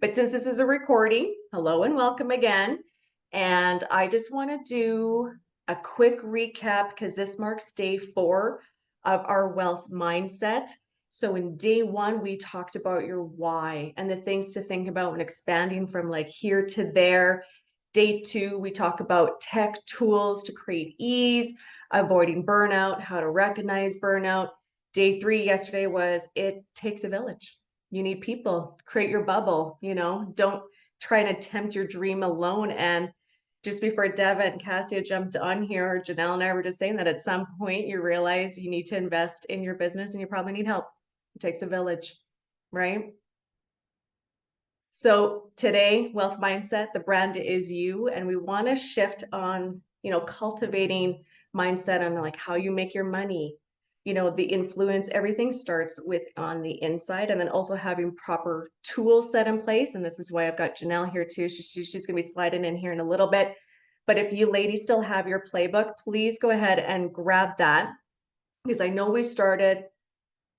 But since this is a recording, hello and welcome again. And I just want to do a quick recap because this marks day 4 of our wealth mindset. So in day 1, we talked about your why and the things to think about when expanding from like here to there. Day 2, we talk about tech tools to create ease, avoiding burnout, how to recognize burnout. Day 3 yesterday was it takes a village. You need people, create your bubble, don't try and attempt your dream alone. And just before Deva and Cassia jumped on here, Janelle and I were just saying that at some point you realize you need to invest in your business and you probably need help. It takes a village, right? So today, wealth mindset, the brand is you, and we want to shift on, cultivating mindset on like how you make your money, the influence, everything starts with on the inside, and then also having proper tools set in place. And this is why I've got Janelle here too. She's going to be sliding in here in a little bit. But if you ladies still have your playbook, please go ahead and grab that, because I know we started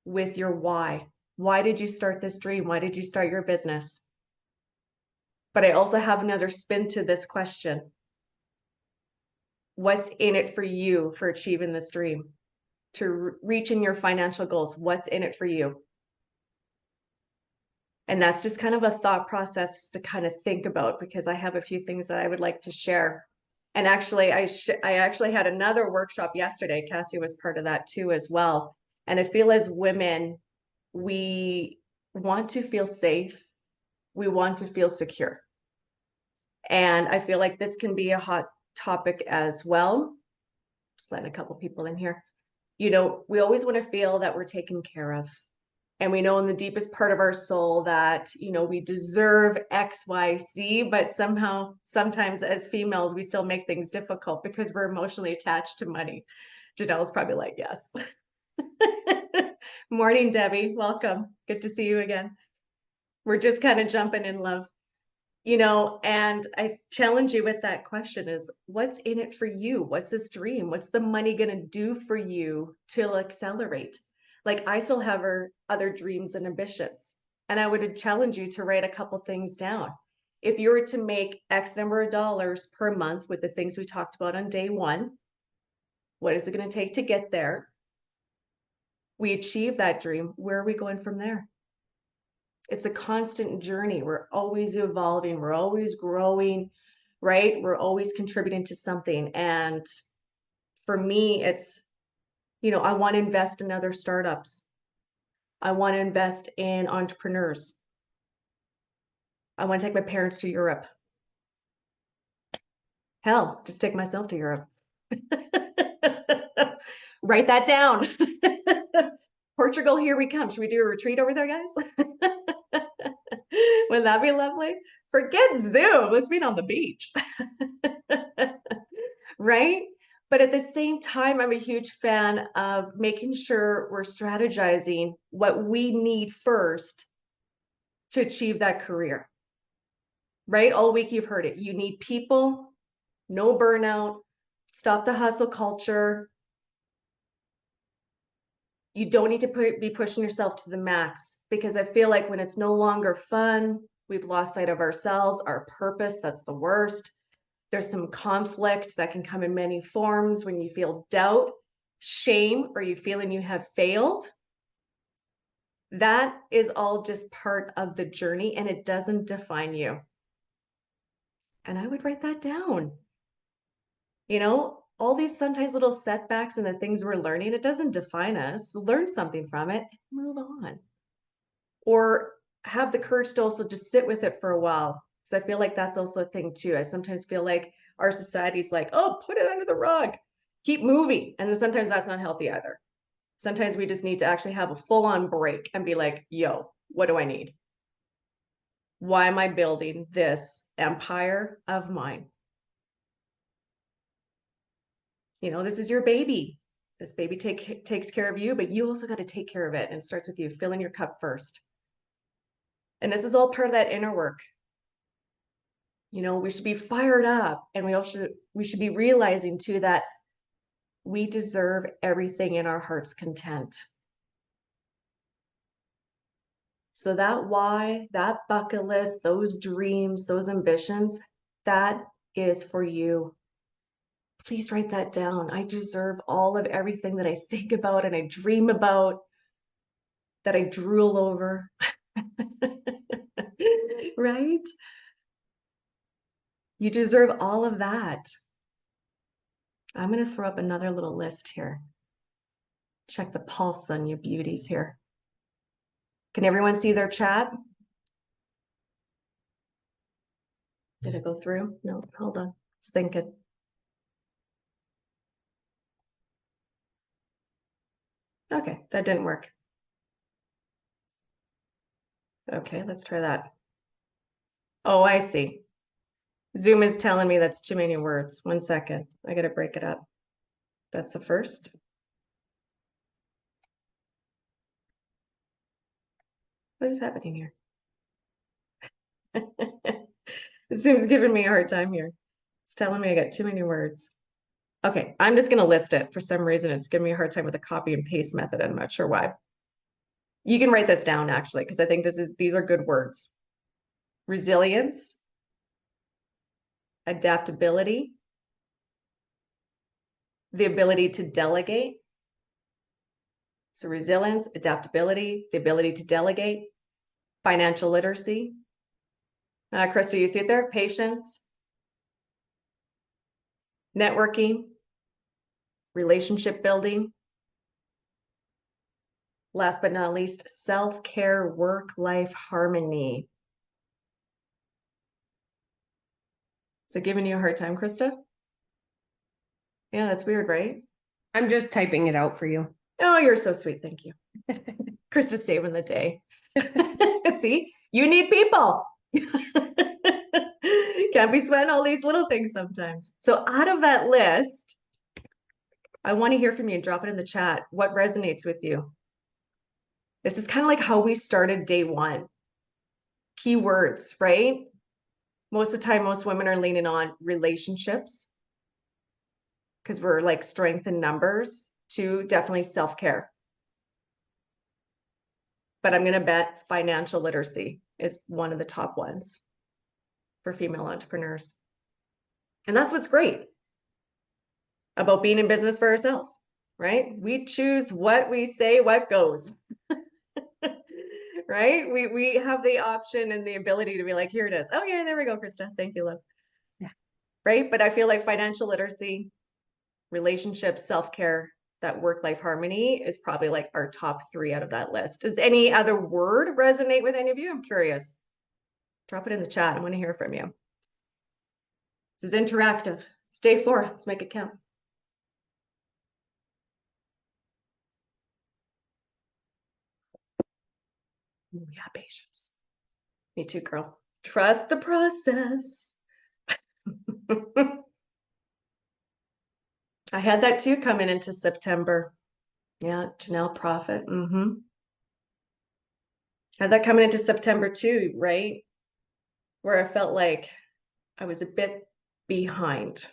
with your why. Why did you start this dream? Why did you start your business? But I also have another spin to this question. What's in it for you for achieving this dream? To reaching your financial goals, what's in it for you? And that's just kind of a thought process to kind of think about, because I have a few things that I would like to share. And actually, I actually had another workshop yesterday. Cassie was part of that too as well. And I feel as women, we want to feel safe. We want to feel secure. And I feel like this can be a hot topic as well. Just letting a couple people in here. We always want to feel that we're taken care of. And we know in the deepest part of our soul that, we deserve X, Y, Z, but sometimes as females, we still make things difficult because we're emotionally attached to money. Janelle's probably like, yes. Morning, Debbie. Welcome. Good to see you again. We're just kind of jumping in love. And I challenge you with that question is, what's in it for you? What's this dream? What's the money going to do for you to accelerate? Like, I still have other dreams and ambitions, and I would challenge you to write a couple things down. If you were to make X number of dollars per month with the things we talked about on day 1, what is it going to take to get there? We achieve that dream. Where are we going from there? It's a constant journey. We're always evolving. We're always growing, right? We're always contributing to something. And for me, it's, I want to invest in other startups. I want to invest in entrepreneurs. I want to take my parents to Europe. Hell, just take myself to Europe. Write that down. Portugal, here we come. Should we do a retreat over there, guys? Wouldn't that be lovely? Forget Zoom. Let's meet on the beach. Right? But at the same time, I'm a huge fan of making sure we're strategizing what we need first to achieve that career. Right? All week you've heard it. You need people, no burnout, stop the hustle culture. You don't need to be pushing yourself to the max, because I feel like when it's no longer fun, we've lost sight of ourselves, our purpose. That's the worst. There's some conflict that can come in many forms when you feel doubt, shame, or you feeling you have failed. That is all just part of the journey, and it doesn't define you. And I would write that down. All these sometimes little setbacks and the things we're learning, it doesn't define us. Learn something from it, move on. Or have the courage to also just sit with it for a while. Because I feel like that's also a thing too. I sometimes feel like our society's like, oh, put it under the rug, keep moving. And then sometimes that's not healthy either. Sometimes we just need to actually have a full-on break and be like, yo, what do I need? Why am I building this empire of mine? This is your baby. This baby takes care of you, but you also got to take care of it. And it starts with you filling your cup first. And this is all part of that inner work. We should be fired up, and we should be realizing too that we deserve everything in our heart's content. So that why, that bucket list, those dreams, those ambitions, that is for you. Please write that down. I deserve all of everything that I think about and I dream about, that I drool over. Right? You deserve all of that. I'm going to throw up another little list here. Check the pulse on you beauties here. Can everyone see their chat? Did it go through? No, hold on. It's thinking. Okay, that didn't work. Okay, let's try that. Oh, I see. Zoom is telling me that's too many words. 1 second. I got to break it up. That's a first. What is happening here? Zoom's giving me a hard time here. It's telling me I got too many words. Okay, I'm just going to list it. For some reason, it's giving me a hard time with the copy and paste method. I'm not sure why. You can write this down actually, because I think these are good words. Resilience, adaptability, the ability to delegate. So resilience, adaptability, the ability to delegate, financial literacy. Krista, you see it there? Patience, networking, relationship building. Last but not least, self-care, work-life harmony. Is it giving you a hard time, Krista? Yeah, that's weird, right? I'm just typing it out for you. Oh, you're so sweet. Thank you. Krista's saving the day. See, you need people. Can't be sweating all these little things sometimes. So out of that list, I want to hear from you. Drop it in the chat. What resonates with you? This is kind of like how we started day one. Keywords, right? Most of the time, most women are leaning on relationships because we're like strength in numbers. 2, definitely self-care. But I'm going to bet financial literacy is one of the top ones for female entrepreneurs. And that's what's great about being in business for ourselves, right? We choose what we say, what goes. Right? We have the option and the ability to be like, here it is. Oh yeah, there we go, Krista. Thank you, love. Yeah. Right? But I feel like financial literacy, relationships, self-care, that work-life harmony is probably like our top 3 out of that list. Does any other word resonate with any of you? I'm curious. Drop it in the chat. I want to hear from you. This is interactive. It's day 4. Let's make it count. Ooh, yeah, patience. Me too, girl. Trust the process. I had that too coming into September. Yeah, Janelle Profit. Had that coming into September too, right? Where I felt like I was a bit behind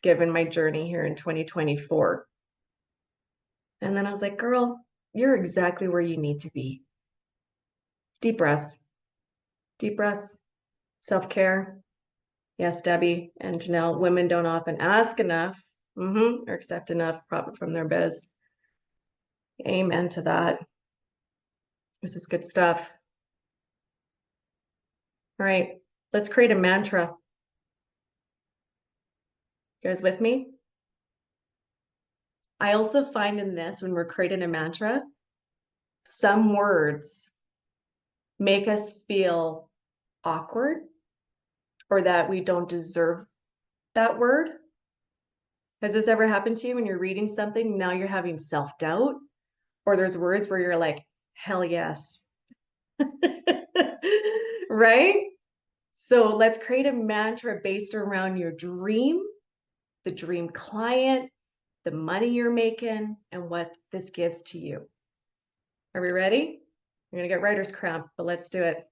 given my journey here in 2024. And then I was like, girl, you're exactly where you need to be. Deep breaths, self-care. Yes, Debbie and Janelle, women don't often ask enough or accept enough profit from their biz. Amen to that. This is good stuff. All right, let's create a mantra. You guys with me? I also find in this, when we're creating a mantra, some words make us feel awkward or that we don't deserve that word. Has this ever happened to you when you're reading something, now you're having self-doubt, or there's words where you're like, hell yes. Right? So let's create a mantra based around your dream, the dream client, the money you're making, and what this gives to you. Are we ready? I'm gonna get writer's cramp, but let's do it.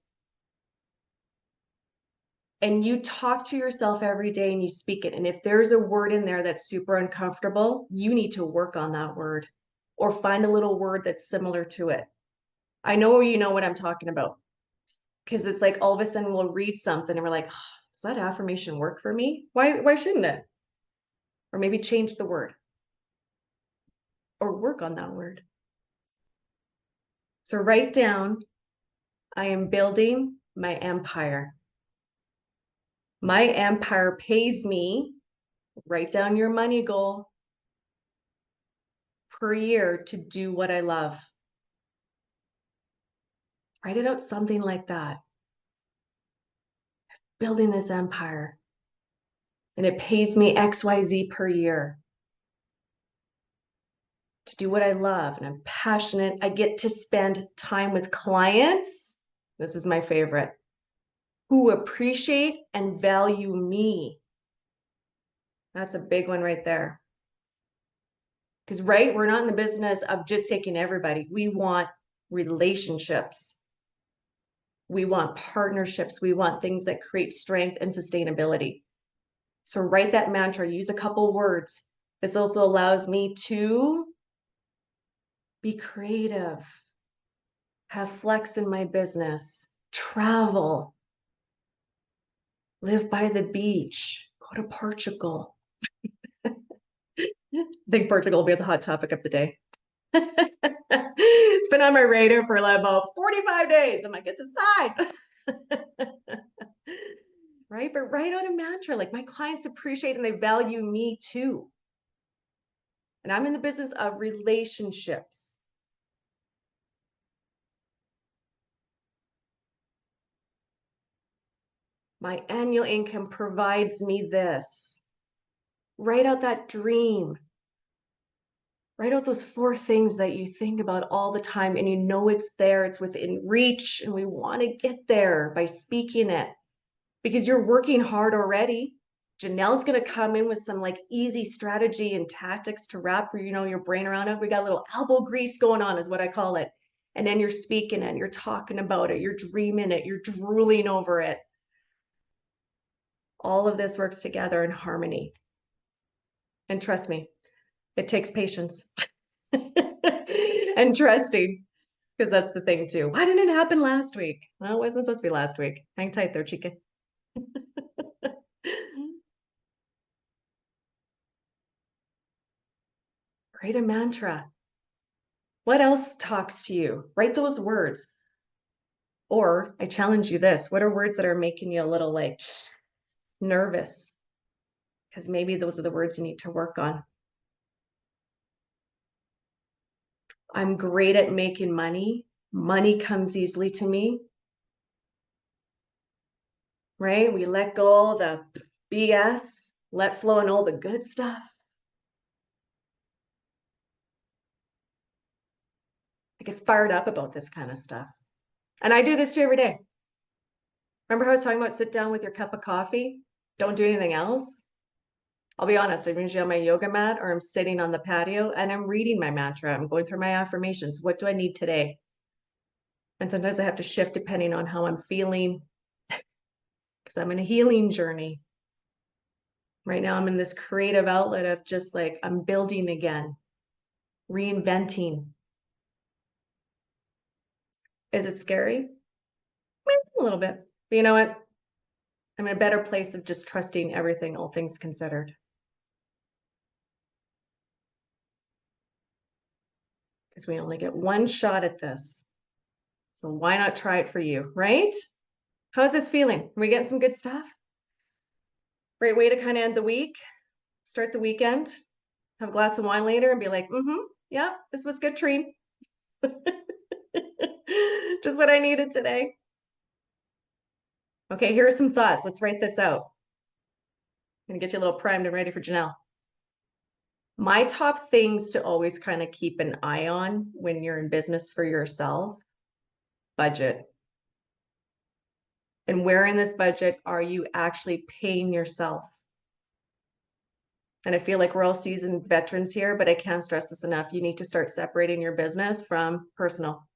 And you talk to yourself every day and you speak it. And if there's a word in there that's super uncomfortable, you need to work on that word or find a little word that's similar to it. I know you know what I'm talking about. Because it's like all of a sudden we'll read something and we're like, oh, does that affirmation work for me? Why shouldn't it? Or maybe change the word or work on that word. So write down, I am building my empire. My empire pays me, write down your money goal per year to do what I love. Write it out something like that. Building this empire. And it pays me XYZ per year to do what I love. And I'm passionate. I get to spend time with clients. This is my favorite, who appreciate and value me. That's a big one right there. Because, right, we're not in the business of just taking everybody. We want relationships. We want partnerships. We want things that create strength and sustainability. So write that mantra, use a couple words. This also allows me to be creative, have flex in my business, travel, live by the beach, go to Portugal. I think Portugal will be the hot topic of the day. It's been on my radar for like about 45 days. I'm like, it's a sign. Right? But write out a mantra like my clients appreciate and they value me too. And I'm in the business of relationships. My annual income provides me this. Write out that dream. Write out those 4 things that you think about all the time and you know it's there, it's within reach, and we want to get there by speaking it because you're working hard already. Janelle's going to come in with some like easy strategy and tactics to wrap your brain around it. We got a little elbow grease going on is what I call it. And then you're speaking it, you're talking about it, you're dreaming it, you're drooling over it. All of this works together in harmony. And trust me, it takes patience and trusting, because that's the thing too. Why didn't it happen last week? Well, it wasn't supposed to be last week. Hang tight there, chica. Create a mantra. What else talks to you? Write those words. Or I challenge you this. What are words that are making you a little like nervous? Because maybe those are the words you need to work on. I'm great at making money. Money comes easily to me. Right? We let go of the BS, let flow in all the good stuff. I get fired up about this kind of stuff. And I do this too every day. Remember how I was talking about sit down with your cup of coffee? Don't do anything else. I'll be honest, I'm usually on my yoga mat or I'm sitting on the patio and I'm reading my mantra. I'm going through my affirmations. What do I need today? And sometimes I have to shift depending on how I'm feeling because I'm in a healing journey. Right now, I'm in this creative outlet of just like, I'm building again, reinventing. Is it scary? A little bit. But you know what? I'm in a better place of just trusting everything, all things considered. Because we only get one shot at this. So why not try it for you, right? How's this feeling? Are we getting some good stuff? Great way to kind of end the week. Start the weekend. Have a glass of wine later and be like, yeah, this was good, Treen. Just what I needed today. Okay, here are some thoughts. Let's write this out. I'm gonna get you a little primed and ready for Janelle. My top things to always kind of keep an eye on when you're in business for yourself: budget. And where in this budget are you actually paying yourself? And I feel like we're all seasoned veterans here, but I can't stress this enough. You need to start separating your business from personal.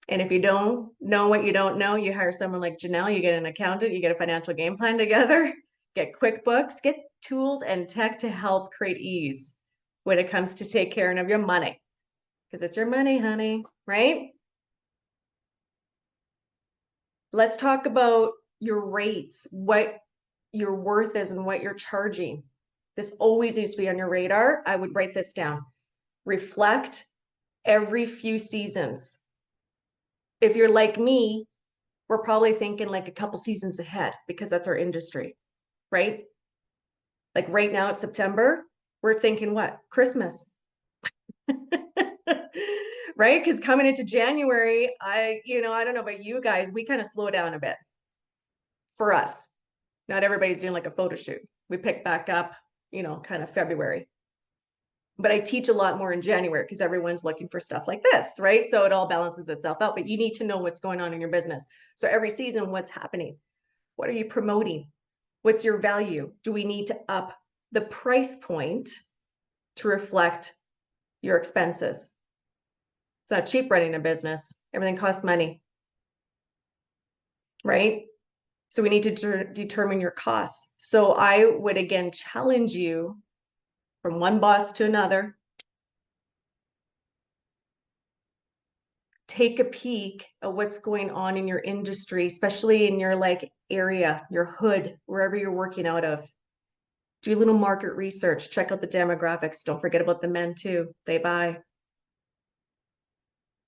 And if you don't know what you don't know, you hire someone like Janelle, you get an accountant, you get a financial game plan together, get QuickBooks, get tools and tech to help create ease when it comes to take care of your money. because it's your money, honey, right? Let's talk about your rates, what your worth is and what you're charging. This always needs to be on your radar. I would write this down. Reflect every few seasons. If you're like me, we're probably thinking like a couple seasons ahead because that's our industry, right? Like right now it's September, we're thinking what? Christmas. Right? Because coming into January, I don't know about you guys, we kind of slow down a bit for us. Not everybody's doing like a photo shoot. We pick back up, kind of February. But I teach a lot more in January because everyone's looking for stuff like this, right? So it all balances itself out, but you need to know what's going on in your business. So every season, what's happening? What are you promoting? What's your value? Do we need to up the price point to reflect your expenses? It's not cheap running a business. Everything costs money, right? So we need to determine your costs. So I would again challenge you from one boss to another. Take a peek at what's going on in your industry, especially in your like area, your hood, wherever you're working out of. Do a little market research, check out the demographics. Don't forget about the men too. They buy.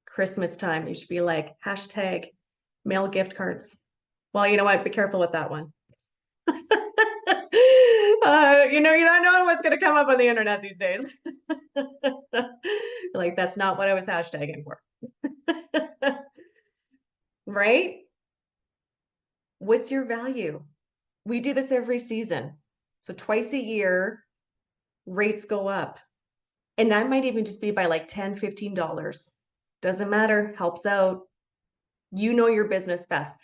Christmas time, you should be like hashtag mail gift cards. Well, you know what? Be careful with that one. You don't know what's going to come up on the internet these days. Like, that's not what I was hashtagging for. Right? What's your value? We do this every season. So twice a year, rates go up. And that might even just be by like $10, $15. Doesn't matter, helps out. You know your business best.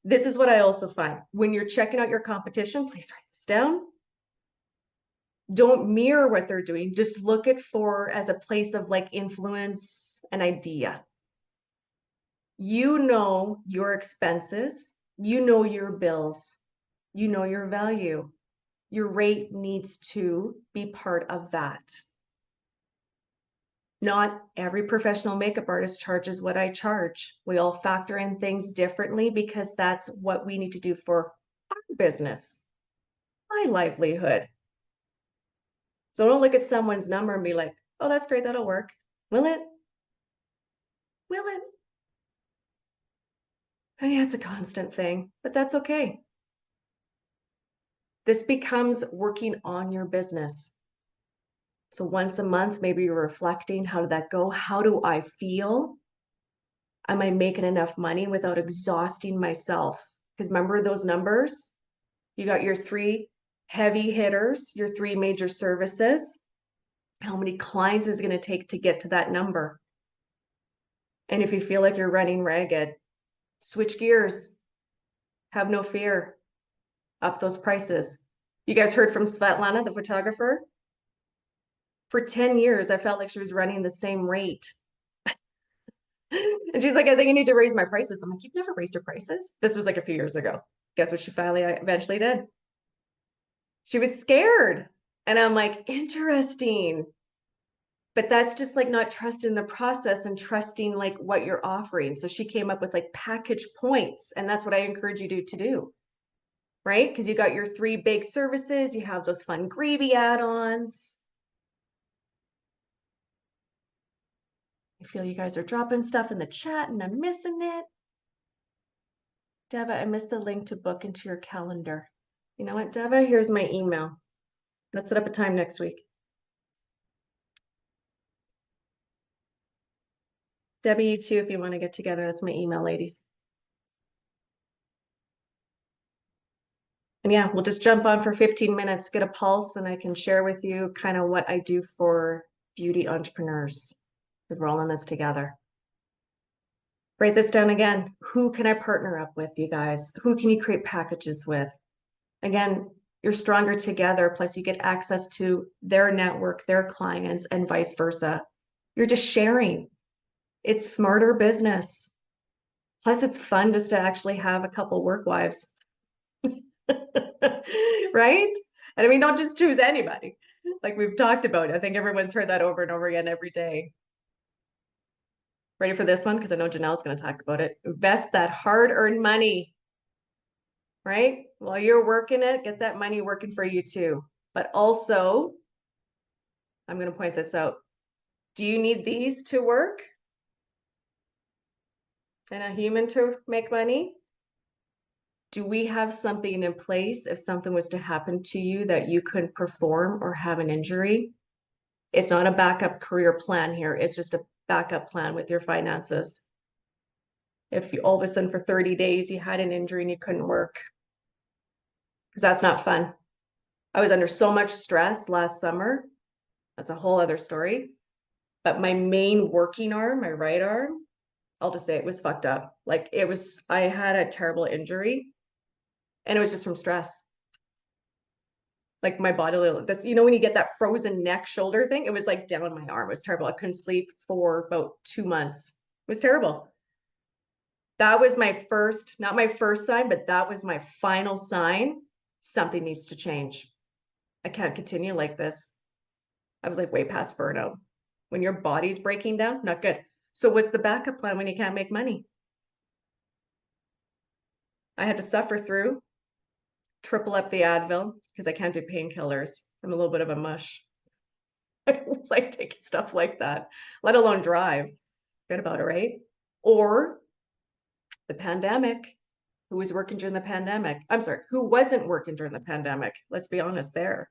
This is what I also find. When you're checking out your competition, please write this down. Don't mirror what they're doing. Just look at for as a place of like influence and idea. You know your expenses, you know your bills, you know your value. Your rate needs to be part of that. Not every professional makeup artist charges what I charge. We all factor in things differently because that's what we need to do for our business, my livelihood. So don't look at someone's number and be like, oh, that's great, that'll work. Will it? Will it? And yeah, it's a constant thing, but that's okay. This becomes working on your business. So once a month, maybe you're reflecting, how did that go? How do I feel? Am I making enough money without exhausting myself? Because remember those numbers? You got your 3 heavy hitters, your 3 major services. How many clients is it going to take to get to that number? And if you feel like you're running ragged, switch gears. Have no fear. Up those prices. You guys heard from Svetlana, the photographer? For 10 years, I felt like she was running the same rate. And she's like, I think I need to raise my prices. I'm like, you've never raised your prices? This was like a few years ago. Guess what she finally eventually did? She was scared. And I'm like, interesting. But that's just like not trusting the process and trusting like what you're offering. So she came up with like package points. And that's what I encourage you to do. Right? Because you got your 3 big services, you have those fun gravy add-ons. I feel you guys are dropping stuff in the chat and I'm missing it. Deva, I missed the link to book into your calendar. You know what, Deva? Here's my email. Let's set up a time next week. Debbie, you too, if you want to get together. That's my email, ladies. And yeah, we'll just jump on for 15 minutes, get a pulse, and I can share with you kind of what I do for beauty entrepreneurs. We're rolling this together. Write this down again. Who can I partner up with, you guys? Who can you create packages with? Again, you're stronger together, plus you get access to their network, their clients, and vice versa. You're just sharing. It's smarter business. Plus, it's fun just to actually have a couple work wives. Right? And I mean, don't just choose anybody. Like we've talked about. I think everyone's heard that over and over again every day. Ready for this one? Because I know Janelle's going to talk about it. Invest that hard-earned money, right? While you're working it, get that money working for you too. But also, I'm going to point this out. Do you need these to work? And a human to make money? Do we have something in place if something was to happen to you that you couldn't perform or have an injury? It's not a backup career plan here. It's just a backup plan with your finances. If you all of a sudden for 30 days you had an injury and you couldn't work, because that's not fun. I was under so much stress last summer. That's a whole other story. But my main working arm, my right arm, I'll just say it was fucked up. Like I had a terrible injury and it was just from stress. Like my body, this, when you get that frozen neck shoulder thing, it was like down my arm. It was terrible. I couldn't sleep for about 2 months. It was terrible. That was my first, not my first sign, but that was my final sign. Something needs to change. I can't continue like this. I was like way past burnout. When your body's breaking down, not good. So what's the backup plan when you can't make money? I had to suffer through, triple up the Advil because I can't do painkillers. I'm a little bit of a mush. I don't like taking stuff like that, let alone drive. Forget about it, right? Or the pandemic. Who was working during the pandemic? I'm sorry, who wasn't working during the pandemic? Let's be honest there,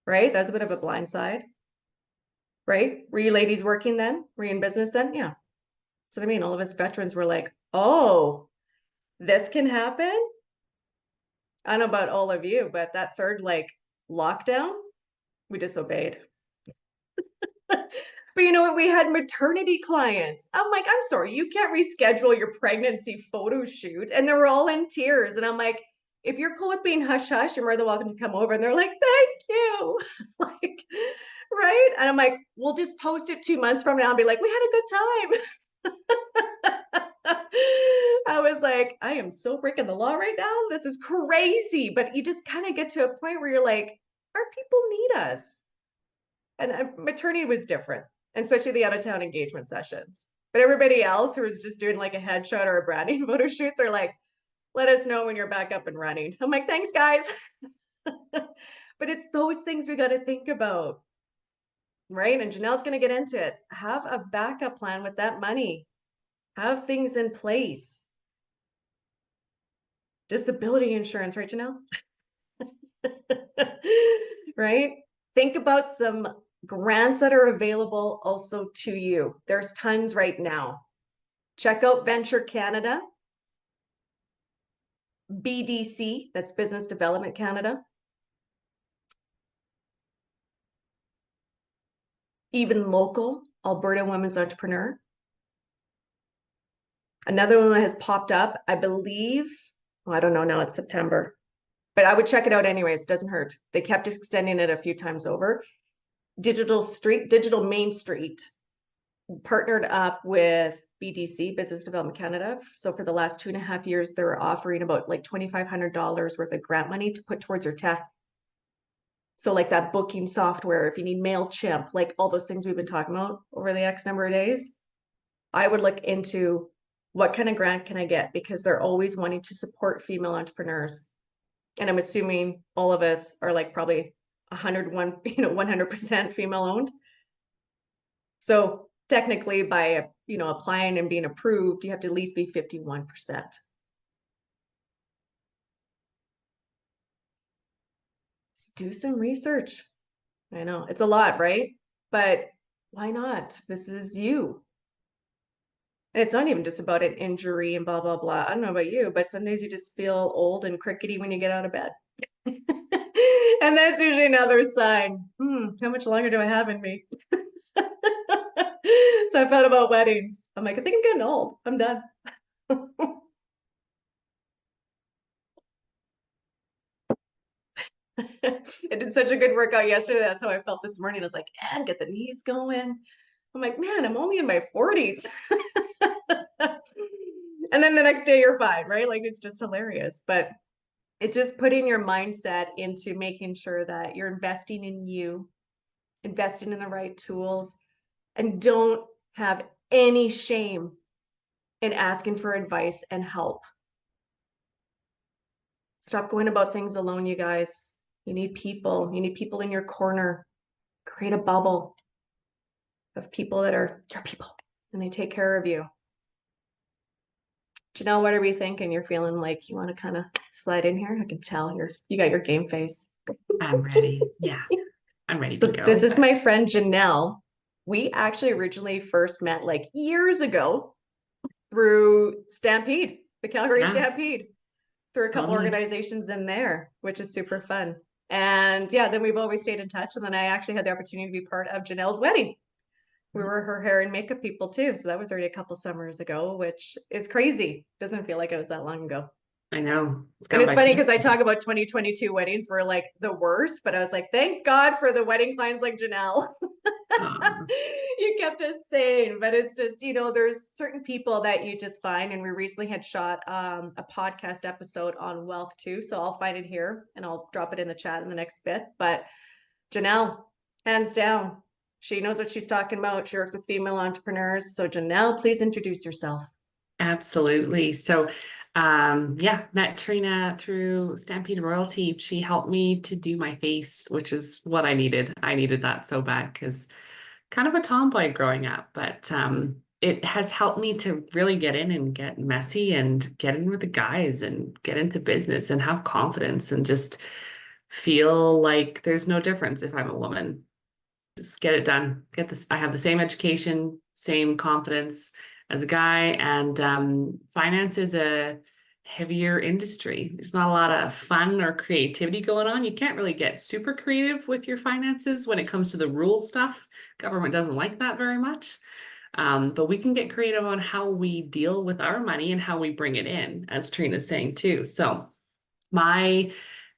right? That's a bit of a blind side, right? Were you ladies working then? Were you in business then? Yeah. That's what I mean. All of us veterans were like, oh, this can happen. I don't know about all of you, but that third lockdown, we disobeyed. But you know what? We had maternity clients. I'm like, I'm sorry, you can't reschedule your pregnancy photo shoot. And they were all in tears. And I'm like, if you're cool with being hush hush, you're more than welcome to come over. And they're like, thank you. Like, right? And I'm like, we'll just post it 2 months from now and be like, we had a good time. I was like, I am so breaking the law right now. This is crazy. But you just kind of get to a point where you're like, our people need us. And maternity was different, especially the out of town engagement sessions. But everybody else who was just doing like a headshot or a branding photo shoot, they're like, let us know when you're back up and running. I'm like, thanks, guys. But it's those things we got to think about, right? And Janelle's going to get into it. Have a backup plan with that money. Have things in place. Disability insurance, right, Janelle? Right? Think about some grants that are available also to you. There's tons right now. Check out Venture Canada, BDC, that's Business Development Canada. Even local, Alberta Women's Entrepreneur. Another one that has popped up, I believe, I don't know now, it's September, but I would check it out anyways, it doesn't hurt. They kept extending it a few times over. Digital Main Street partnered up with BDC, Business Development Canada. So for the last 2.5 years, they were offering about like $2,500 worth of grant money to put towards your tech. So like that booking software, if you need MailChimp, like all those things we've been talking about over the X number of days, I would look into what kind of grant can I get, because they're always wanting to support female entrepreneurs. And I'm assuming all of us are like probably 100% female owned. So technically by, applying and being approved, you have to at least be 51%. Let's do some research. I know it's a lot, right? But why not? This is you. And it's not even just about an injury and blah, blah, blah. I don't know about you, but some days you just feel old and crickety when you get out of bed. And that's usually another sign. How much longer do I have in me? So I thought about weddings. I'm like, I think I'm getting old. I'm done. I did such a good workout yesterday. That's how I felt this morning. I was like, and get the knees going. I'm like, man, I'm only in my 40s. And then the next day you're fine, right? Like it's just hilarious. But it's just putting your mindset into making sure that you're investing in you, investing in the right tools, and don't have any shame in asking for advice and help. Stop going about things alone, you guys. You need people. You need people in your corner. Create a bubble of people that are your people and they take care of you. Janelle, what are we thinking? You're feeling like you want to kind of slide in here? I can tell you got your game face. I'm ready. Yeah, I'm ready to So go. this is my friend Janelle. We actually originally first met like years ago through Stampede, the Calgary Stampede, through a couple organizations in there, which is super fun. And yeah, then we've always stayed in touch. And then I actually had the opportunity to be part of Janelle's wedding. We were her hair and makeup people too. So that was already a couple summers ago, which is crazy. Doesn't feel like it was that long ago. I know. And it's funny because I talk about 2022 weddings were like the worst, but I was like, thank God for the wedding clients like Janelle. You kept us sane, but it's just, there's certain people that you just find. And we recently had shot a podcast episode on wealth too. So I'll find it here and I'll drop it in the chat in the next bit. But Janelle, hands down, she knows what she's talking about. She works with female entrepreneurs. So Janelle, please introduce yourself. Absolutely. So, met Trina through Stampede Royalty. She helped me to do my face, which is what I needed. I needed that so bad because kind of a tomboy growing up, but it has helped me to really get in and get messy and get in with the guys and get into business and have confidence and just feel like there's no difference if I'm a woman. Just get it done. Get this. I have the same education, same confidence as a guy, and finance is a heavier industry. There's not a lot of fun or creativity going on. You can't really get super creative with your finances when it comes to the rules stuff. Government doesn't like that very much. But we can get creative on how we deal with our money and how we bring it in, as Trina's saying too. So my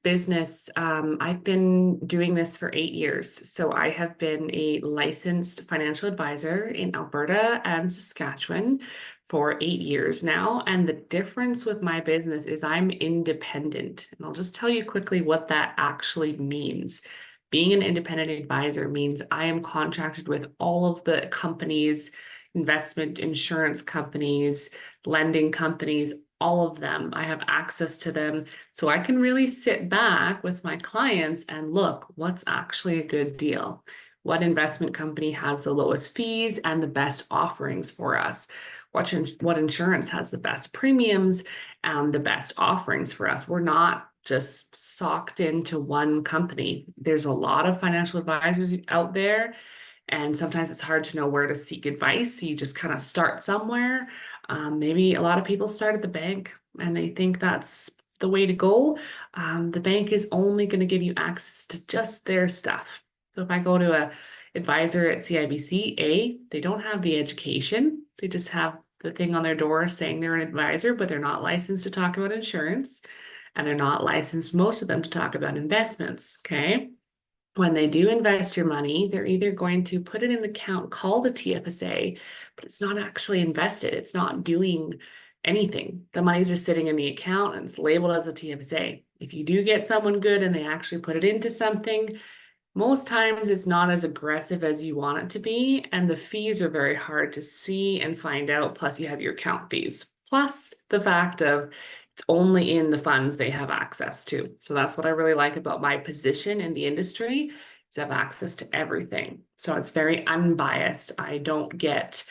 business, I've been doing this for 8 years. So I have been a licensed financial advisor in Alberta and Saskatchewan for 8 years now. And the difference with my business is I'm independent. And I'll just tell you quickly what that actually means. Being an independent advisor means I am contracted with all of the companies, investment insurance companies, lending companies, all of them. I have access to them. So I can really sit back with my clients and look, what's actually a good deal? What investment company has the lowest fees and the best offerings for us? What insurance has the best premiums and the best offerings for us? We're not just socked into one company. There's a lot of financial advisors out there, and sometimes it's hard to know where to seek advice. So you just kind of start somewhere. Maybe a lot of people start at the bank and they think that's the way to go. The bank is only going to give you access to just their stuff. So if I go to a advisor at CIBC, they don't have the education. They just have the thing on their door saying they're an advisor, but they're not licensed to talk about insurance. And they're not licensed, most of them, to talk about investments, okay? When they do invest your money, they're either going to put it in an account called a TFSA, but it's not actually invested. It's not doing anything. The money's just sitting in the account and it's labeled as a TFSA. If you do get someone good and they actually put it into something, most times it's not as aggressive as you want it to be, and the fees are very hard to see and find out. Plus you have your account fees, plus the fact of it's only in the funds they have access to. So that's what I really like about my position in the industry, is I have access to everything. So it's very unbiased. I don't get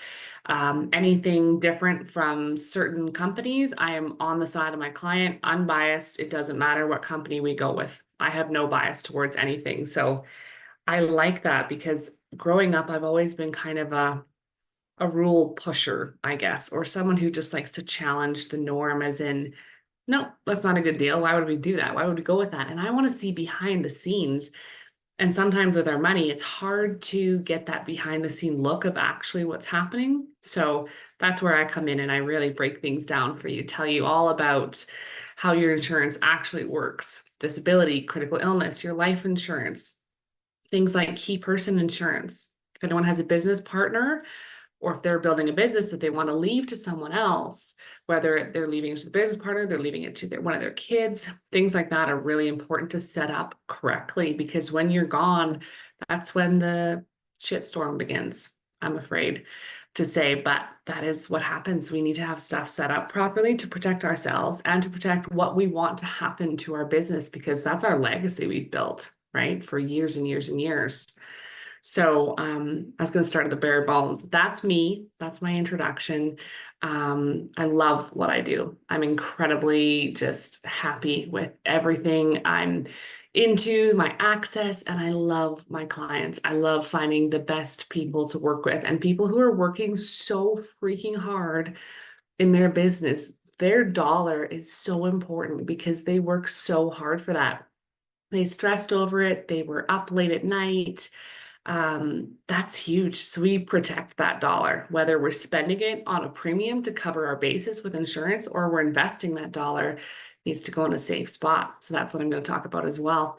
anything different from certain companies. I am on the side of my client, unbiased. It doesn't matter what company we go with. I have no bias towards anything. So I like that because growing up, I've always been kind of a rule pusher, I guess, or someone who just likes to challenge the norm, as in, no, that's not a good deal. Why would we do that? Why would we go with that? And I want to see behind the scenes. And sometimes with our money, it's hard to get that behind the scene look of actually what's happening. So that's where I come in and I really break things down for you, tell you all about how your insurance actually works, disability, critical illness, your life insurance, things like key person insurance. If anyone has a business partner, or if they're building a business that they want to leave to someone else, whether they're leaving it to the business partner, they're leaving it to one of their kids, things like that are really important to set up correctly, because when you're gone, that's when the shitstorm begins, I'm afraid. to say, but that is what happens. We need to have stuff set up properly to protect ourselves and to protect what we want to happen to our business, because that's our legacy we've built, right? For years and years and years. So I was going to start at the bare bones. That's me. That's my introduction. I love what I do. I'm incredibly just happy with everything I'm into, my access, and I love my clients. I love finding the best people to work with and people who are working so freaking hard in their business. Their dollar is so important because they work so hard for that. They stressed over it. They were up late at night. That's huge. So we protect that dollar, whether we're spending it on a premium to cover our basis with insurance, or we're investing that dollar needs to go in a safe spot. So that's what I'm going to talk about as well.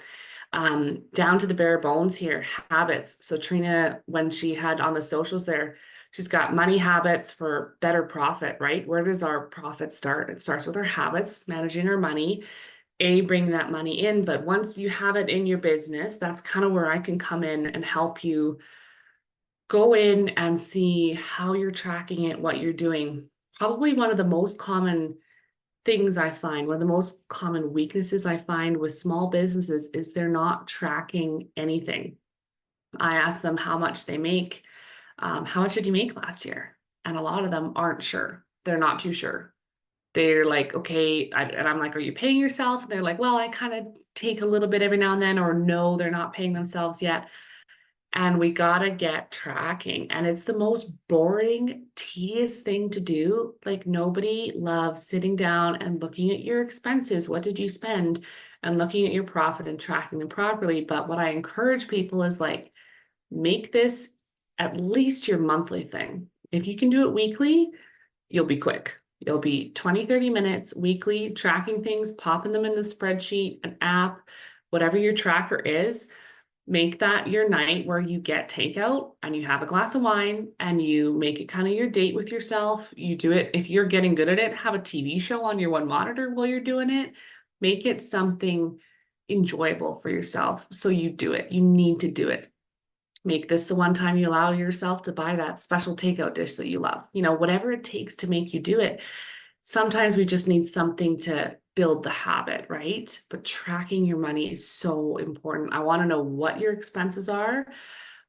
Down to the bare bones here, habits. So Trina, when she had on the socials there, she's got money habits for better profit, right? Where does our profit start? It starts with our habits, managing our money, bring that money in. But once you have it in your business, that's kind of where I can come in and help you go in and see how you're tracking it, what you're doing. Probably one of the most common things I find, one of the most common weaknesses I find with small businesses is they're not tracking anything. I ask them how much they make. How much did you make last year? And a lot of them aren't sure. They're not too sure. They're like, okay, and I'm like, are you paying yourself? And they're like, well, I kind of take a little bit every now and then, or no, they're not paying themselves yet. And we gotta get tracking. And it's the most boring, tedious thing to do. Like, nobody loves sitting down and looking at your expenses. What did you spend? And looking at your profit and tracking them properly. But what I encourage people is like, make this at least your monthly thing. If you can do it weekly, you'll be quick. You'll be 20, 30 minutes weekly, tracking things, popping them in the spreadsheet, an app, whatever your tracker is. Make that your night where you get takeout and you have a glass of wine and you make it kind of your date with yourself. You do it. If you're getting good at it, have a TV show on your one monitor while you're doing it. Make it something enjoyable for yourself. So you do it. You need to do it. Make this the one time you allow yourself to buy that special takeout dish that you love. You know, whatever it takes to make you do it. Sometimes we just need something to build the habit, right? But tracking your money is so important. I want to know what your expenses are,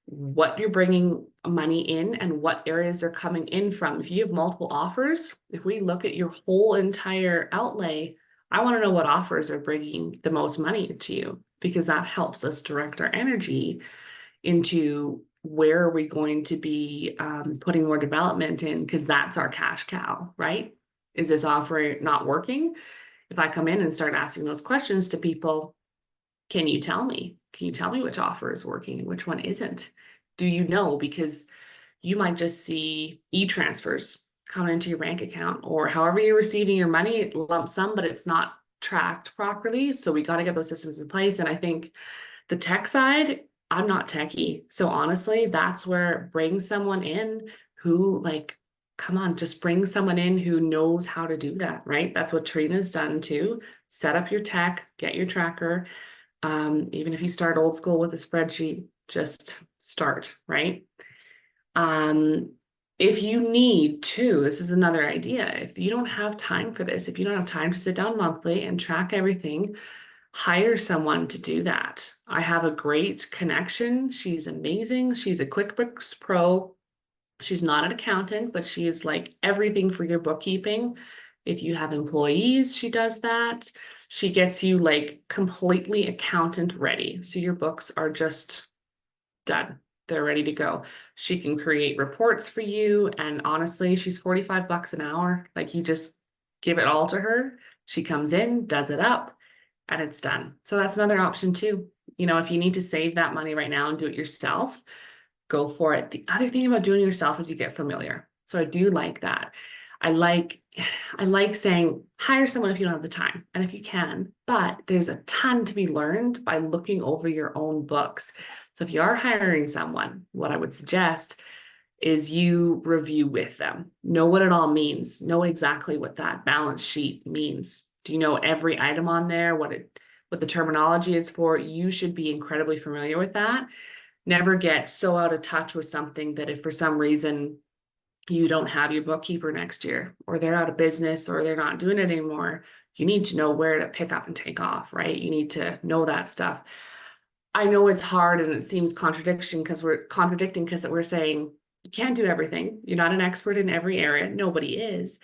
what you're bringing money in, and what areas are coming in from. If you have multiple offers, if we look at your whole entire outlay, I want to know what offers are bringing the most money to you, because that helps us direct our energy into where are we going to be putting more development in, because that's our cash cow, right? Is this offer not working? If I come in and start asking those questions to people, can you tell me? Can you tell me which offer is working and which one isn't? Do you know? Because you might just see e-transfers coming into your bank account, or however you're receiving your money, lump sum, but it's not tracked properly. So we got to get those systems in place. And I think the tech side, I'm not techie. So honestly, that's where bring someone in who, like, come on, just bring someone in who knows how to do that, right? That's what Trina's done too. Set up your tech, get your tracker. Even if you start old school with a spreadsheet, just start, right? If you need to, this is another idea. If you don't have time for this, if you don't have time to sit down monthly and track everything, hire someone to do that. I have a great connection. She's amazing. She's a QuickBooks Pro. She's not an accountant, but she is like everything for your bookkeeping. If you have employees, she does that. She gets you like completely accountant ready. So your books are just done. They're ready to go. She can create reports for you. And honestly, she's $45 an hour. Like, you just give it all to her. She comes in, does it up, and it's done. So that's another option too. You know, if you need to save that money right now and do it yourself, go for it. The other thing about doing it yourself is you get familiar. So I do like that. I like saying, hire someone if you don't have the time and if you can, but there's a ton to be learned by looking over your own books. So if you are hiring someone, what I would suggest is you review with them. Know what it all means. Know exactly what that balance sheet means. Do you know every item on there, what the terminology is for? You should be incredibly familiar with that. Never get so out of touch with something that if for some reason you don't have your bookkeeper next year, or they're out of business, or they're not doing it anymore, you need to know where to pick up and take off, right? You need to know that stuff. I know it's hard and it seems contradicting because we're saying you can't do everything. You're not an expert in every area. Nobody is.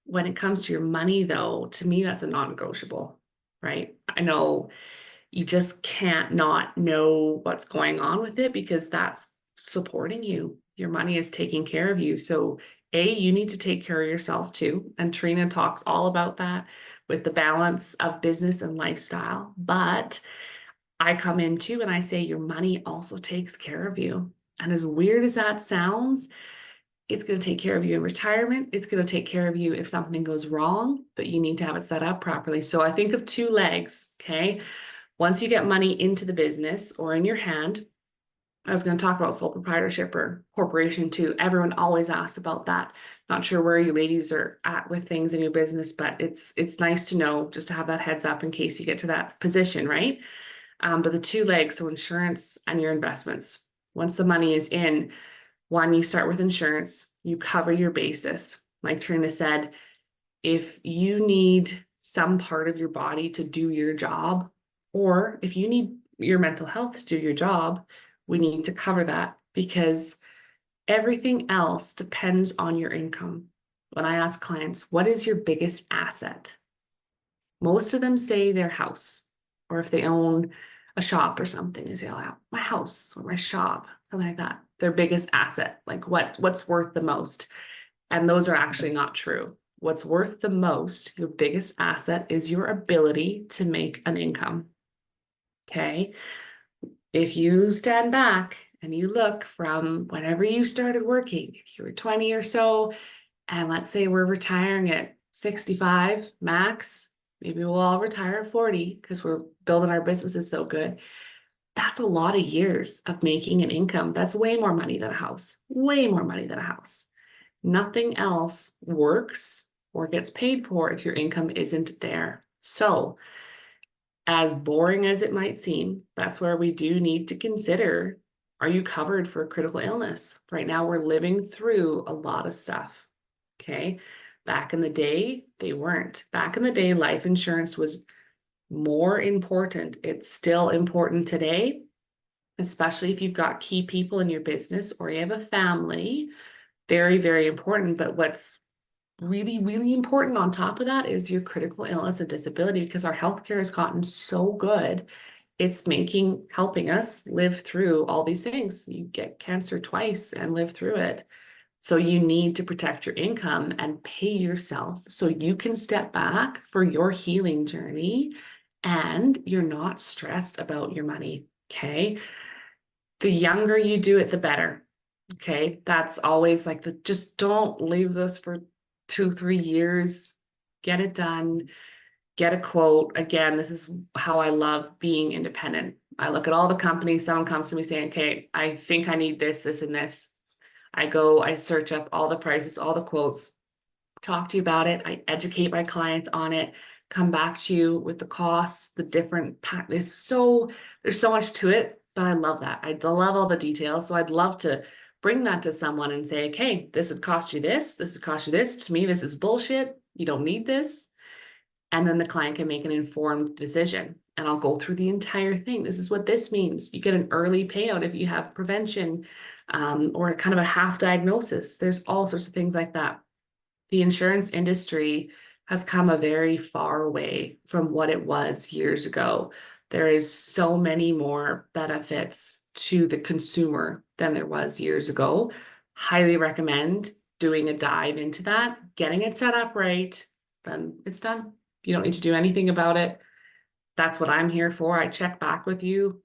When it comes to your money, though, to me, that's a non-negotiable, right? I know you just can't not know what's going on with it because that's supporting you. Your money is taking care of you. So you need to take care of yourself too. And Trina talks all about that with the balance of business and lifestyle. But I come in too and I say your money also takes care of you. And as weird as that sounds, it's going to take care of you in retirement. It's going to take care of you if something goes wrong, but you need to have it set up properly. So I think of two legs, okay? Once you get money into the business or in your hand, I was going to talk about sole proprietorship or corporation too. Everyone always asks about that. Not sure where you ladies are at with things in your business, but it's nice to know, just to have that heads up in case you get to that position, right? But the two legs, so insurance and your investments. Once the money is in, one, you start with insurance, you cover your basis. Like Trina said, if you need some part of your body to do your job, or if you need your mental health to do your job, we need to cover that because everything else depends on your income. When I ask clients, what is your biggest asset? Most of them say their house, or if they own a shop or something, they say, oh, my house or my shop, something like that. Their biggest asset, like what's worth the most. And those are actually not true. What's worth the most, your biggest asset, is your ability to make an income. Okay. If you stand back and you look from whenever you started working, if you were 20 or so, and let's say we're retiring at 65 max, maybe we'll all retire at 40 because we're building our businesses so good. That's a lot of years of making an income. That's way more money than a house, way more money than a house. Nothing else works or gets paid for if your income isn't there. So, as boring as it might seem, that's where we do need to consider, are you covered for critical illness? Right now, we're living through a lot of stuff. Okay. Back in the day, they weren't. Back in the day, life insurance was more important. It's still important today, especially if you've got key people in your business or you have a family. Very, very important. But what's really, really important on top of that is your critical illness and disability, because our healthcare has gotten so good. It's helping us live through all these things. You get cancer twice and live through it. So you need to protect your income and pay yourself so you can step back for your healing journey and you're not stressed about your money. Okay. The younger you do it, the better. Okay. That's always like just don't leave this for 2-3 years. Get it done. Get a quote. Again, this is how I love being independent. I look at all the companies. Someone comes to me saying, okay, I think I need this, this, and this. I search up all the prices, all the quotes, talk to you about it. I educate my clients on it, come back to you with the costs, the different, there's so much to it, but I love that. I love all the details. So I'd love to bring that to someone and say, okay, this would cost you this would cost you this. To me, this is bullshit. You don't need this. And then the client can make an informed decision. And I'll go through the entire thing. This is what this means. You get an early payout if you have prevention, or kind of a half diagnosis. There's all sorts of things like that. The insurance industry has come a very far way from what it was years ago. There is so many more benefits to the consumer than there was years ago. Highly recommend doing a dive into that, getting it set up right, then it's done. You don't need to do anything about it. That's what I'm here for. I check back with you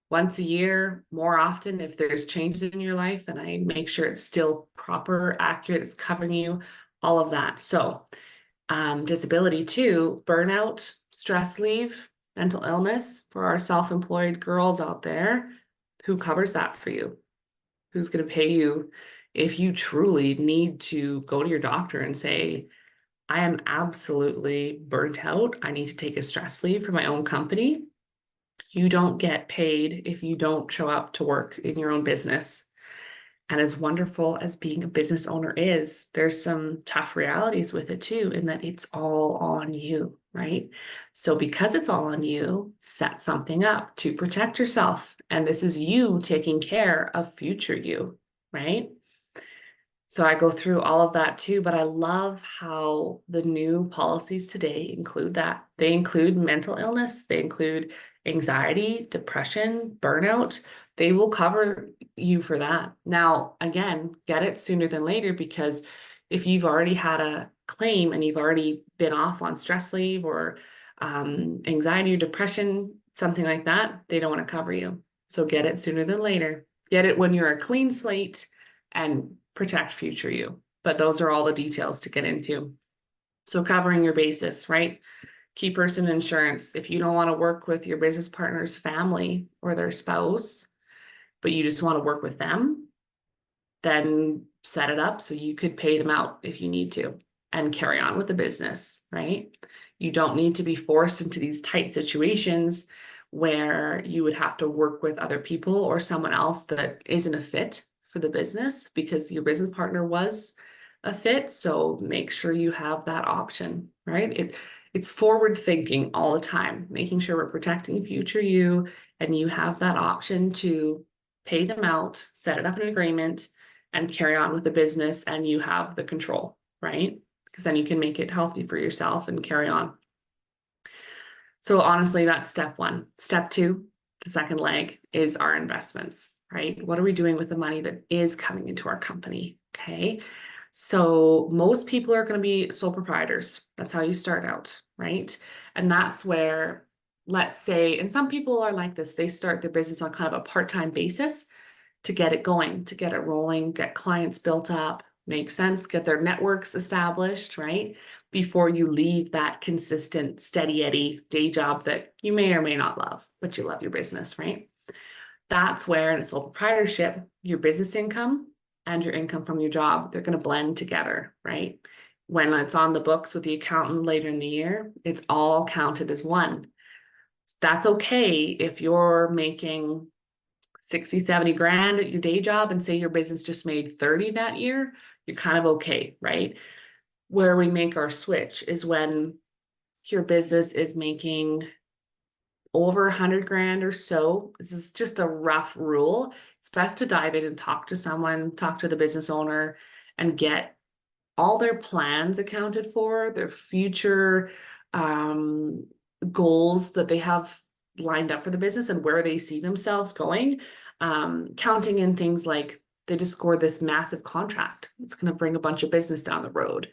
once a year, more often if there's changes in your life, and I make sure it's still proper, accurate, it's covering you, all of that. So disability too, burnout, stress leave, mental illness for our self-employed girls out there. Who covers that for you? Who's going to pay you if you truly need to go to your doctor and say, I am absolutely burnt out. I need to take a stress leave for my own company. You don't get paid if you don't show up to work in your own business. And as wonderful as being a business owner is, there's some tough realities with it too, in that it's all on you, right? So because it's all on you, set something up to protect yourself. And this is you taking care of future you, right? So I go through all of that too, but I love how the new policies today include that. They include mental illness, they include anxiety, depression, burnout. They will cover you for that. Now, again, get it sooner than later, because if you've already had a claim and you've already been off on stress leave or anxiety or depression, something like that, they don't want to cover you. So get it sooner than later. Get it when you're a clean slate and protect future you. But those are all the details to get into. So covering your basis, right? Key person insurance. If you don't want to work with your business partner's family or their spouse, but you just want to work with them, then set it up so you could pay them out if you need to and carry on with the business, right? You don't need to be forced into these tight situations where you would have to work with other people or someone else that isn't a fit for the business because your business partner was a fit. So make sure you have that option, right? It's forward thinking all the time, making sure we're protecting future you, and you have that option to pay them out, set it up in an agreement, and carry on with the business, and you have the control, right? Because then you can make it healthy for yourself and carry on. So honestly, that's step one. Step two, the second leg, is our investments, right? What are we doing with the money that is coming into our company? Okay. So most people are going to be sole proprietors. That's how you start out, right? And that's where, let's say, and some people are like this, they start their business on kind of a part-time basis to get it going, to get it rolling, get clients built up, make sense, get their networks established, right? Before you leave that consistent, steady Eddie day job that you may or may not love, but you love your business, right? That's where in a sole proprietorship, your business income and your income from your job, they're going to blend together, right? When it's on the books with the accountant later in the year, it's all counted as one. That's okay if you're making 60, 70 grand at your day job and say your business just made 30 that year, you're kind of okay, right? Where we make our switch is when your business is making over 100 grand or so. This is just a rough rule. It's best to dive in and talk to someone, talk to the business owner, and get all their plans accounted for, their future goals that they have lined up for the business and where they see themselves going. Counting in things like they just scored this massive contract. It's going to bring a bunch of business down the road.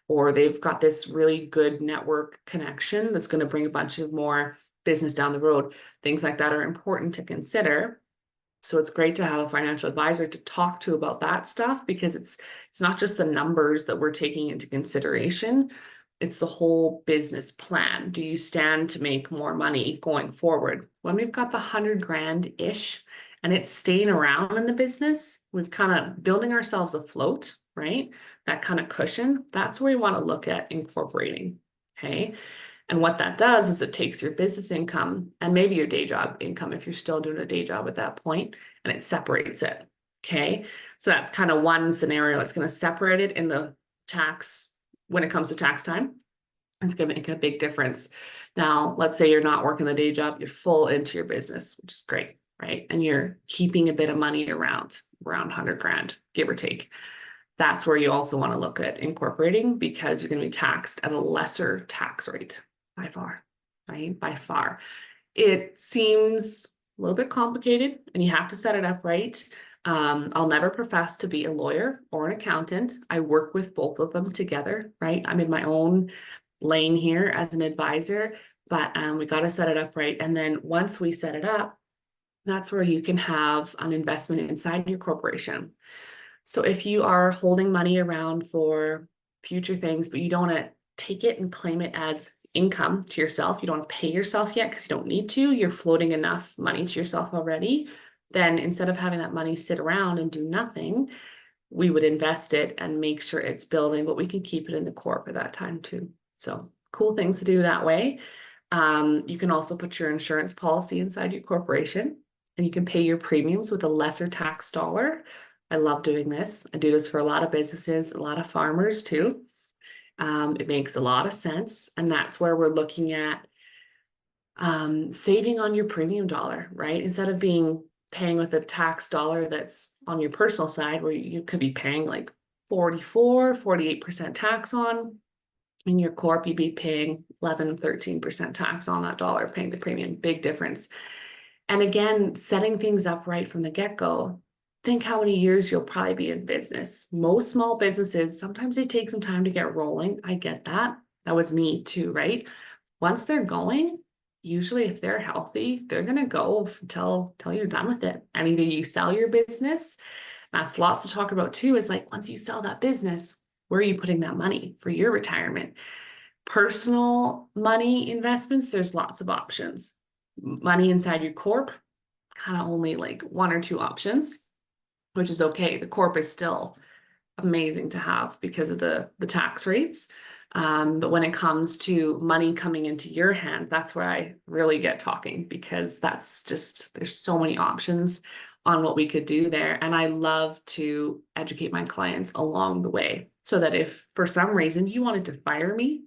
Or they've got this really good network connection that's going to bring a bunch of more business down the road. Things like that are important to consider. So it's great to have a financial advisor to talk to about that stuff, because it's not just the numbers that we're taking into consideration. It's the whole business plan. Do you stand to make more money going forward? When we've got the 100 grand-ish and it's staying around in the business, we've kind of building ourselves afloat, right? That kind of cushion, that's where we want to look at incorporating, okay? And what that does is it takes your business income and maybe your day job income, if you're still doing a day job at that point, and it separates it, okay? So that's kind of one scenario. It's going to separate it in the tax, when it comes to tax time. It's going to make a big difference. Now, let's say you're not working the day job, you're full into your business, which is great, right? And you're keeping a bit of money around 100 grand, give or take. That's where you also want to look at incorporating, because you're going to be taxed at a lesser tax rate by far, right? By far. It seems a little bit complicated and you have to set it up right. I'll never profess to be a lawyer or an accountant. I work with both of them together, right? I'm in my own lane here as an advisor, but we got to set it up right. And then once we set it up, that's where you can have an investment inside your corporation. So if you are holding money around for future things, but you don't want to take it and claim it as income to yourself, you don't want to pay yourself yet because you don't need to, you're floating enough money to yourself already, then instead of having that money sit around and do nothing, we would invest it and make sure it's building, but we can keep it in the corp at that time too. So cool things to do that way. You can also put your insurance policy inside your corporation, and you can pay your premiums with a lesser tax dollar. I love doing this. I do this for a lot of businesses, a lot of farmers too. It makes a lot of sense. And that's where we're looking at saving on your premium dollar, right? Instead of paying with a tax dollar that's on your personal side, where you could be paying like 48% tax on. In your corp, you'd be paying 11, 13% tax on that dollar, paying the premium, big difference. And again, setting things up right from the get-go. Think how many years you'll probably be in business. Most small businesses, sometimes they take some time to get rolling. I get that. That was me too, right? Once they're going, usually if they're healthy, they're gonna go till you're done with it. And either you sell your business, that's lots to talk about too, is like once you sell that business, where are you putting that money for your retirement? Personal money investments, there's lots of options. Money inside your corp, kind of only like one or two options, which is okay. The corp is still amazing to have because of the tax rates. But when it comes to money coming into your hand, that's where I really get talking, because that's just, there's so many options on what we could do there. And I love to educate my clients along the way, so that if for some reason you wanted to fire me,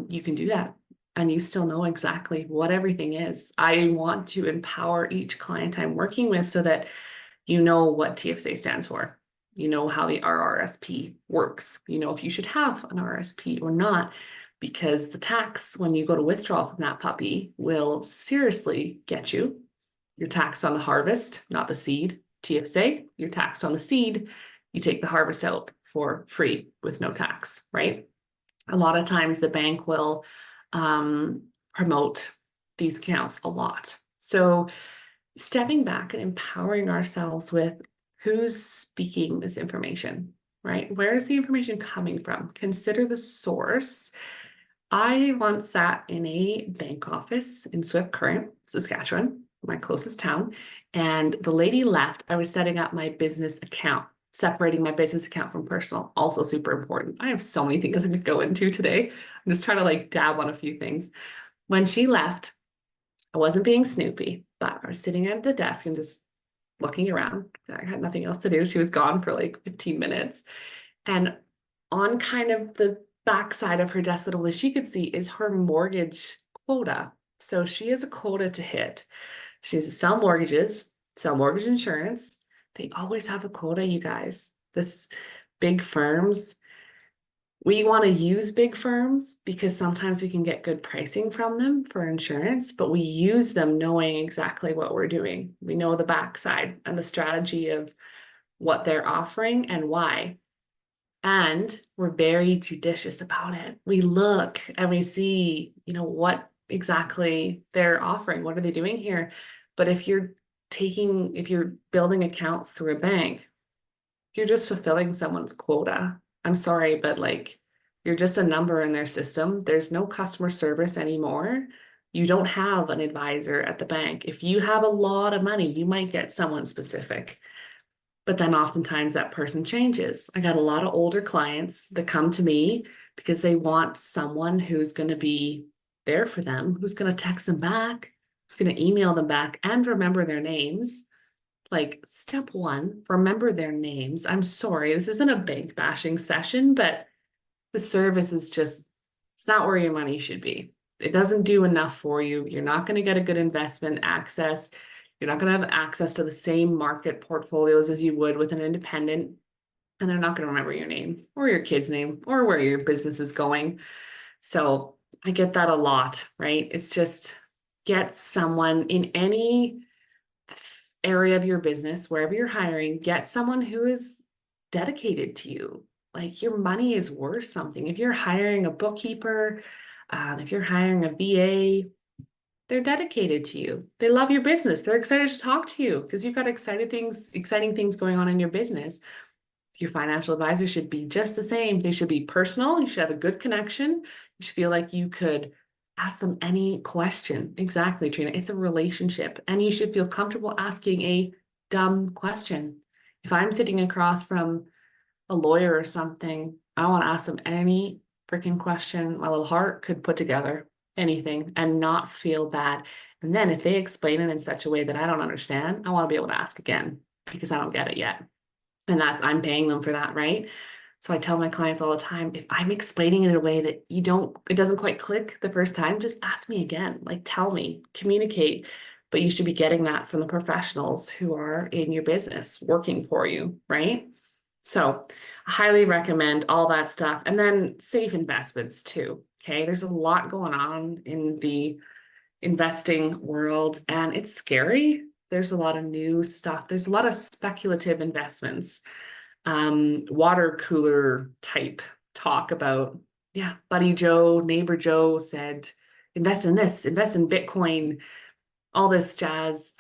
you can do that. And you still know exactly what everything is. I want to empower each client I'm working with so that you know what TFSA stands for. You know how the RRSP works. You know if you should have an RSP or not, because the tax when you go to withdraw from that puppy will seriously get you. You're taxed on the harvest, not the seed. TFSA, you're taxed on the seed. You take the harvest out for free with no tax, right? A lot of times the bank will promote these accounts a lot. So stepping back and empowering ourselves with who's speaking this information, right? Where is the information coming from? Consider the source. I once sat in a bank office in Swift Current, Saskatchewan, my closest town, and the lady left. I was setting up my business account, separating my business account from personal, also super important. I have so many things I could go into today. I'm just trying to like dab on a few things. When she left, I wasn't being snoopy, but I was sitting at the desk and just looking around. I had nothing else to do. She was gone for like 15 minutes. And on kind of the backside of her desk that only she could see is her mortgage quota. So she has a quota to hit. She has to sell mortgages, sell mortgage insurance. They always have a quota, you guys. This big firms, we want to use big firms because sometimes we can get good pricing from them for insurance, but we use them knowing exactly what we're doing. We know the backside and the strategy of what they're offering and why. And we're very judicious about it. We look and we see, what exactly they're offering. What are they doing here? But if you're building accounts through a bank, you're just fulfilling someone's quota. I'm sorry, but like you're just a number in their system. There's no customer service anymore. You don't have an advisor at the bank. If you have a lot of money, you might get someone specific. But then oftentimes that person changes. I got a lot of older clients that come to me because they want someone who's going to be there for them, who's going to text them back, who's going to email them back and remember their names. Like step one, remember their names. I'm sorry, this isn't a bank bashing session, but the service is just, it's not where your money should be. It doesn't do enough for you. You're not going to get a good investment access. You're not going to have access to the same market portfolios as you would with an independent, and they're not going to remember your name or your kid's name or where your business is going. So I get that a lot, right? It's just get someone in any area of your business, wherever you're hiring, get someone who is dedicated to you. Like your money is worth something. If you're hiring a bookkeeper, if you're hiring a VA, they're dedicated to you. They love your business. They're excited to talk to you because you've got exciting things going on in your business. Your financial advisor should be just the same. They should be personal. You should have a good connection. You should feel like you could ask them any question. Exactly, Trina. It's a relationship, and you should feel comfortable asking a dumb question. If I'm sitting across from a lawyer or something, I want to ask them any freaking question my little heart could put together, anything, and not feel bad. And then if they explain it in such a way that I don't understand, I want to be able to ask again because I don't get it yet. And I'm paying them for that, right? So I tell my clients all the time, if I'm explaining it in a way that it doesn't quite click the first time, just ask me again. Like, tell me, communicate. But you should be getting that from the professionals who are in your business working for you, right? So I highly recommend all that stuff. And then safe investments too. Okay. There's a lot going on in the investing world and it's scary. There's a lot of new stuff. There's a lot of speculative investments, water cooler type talk about, yeah, Buddy Joe, neighbor Joe said, invest in this, invest in Bitcoin, all this jazz.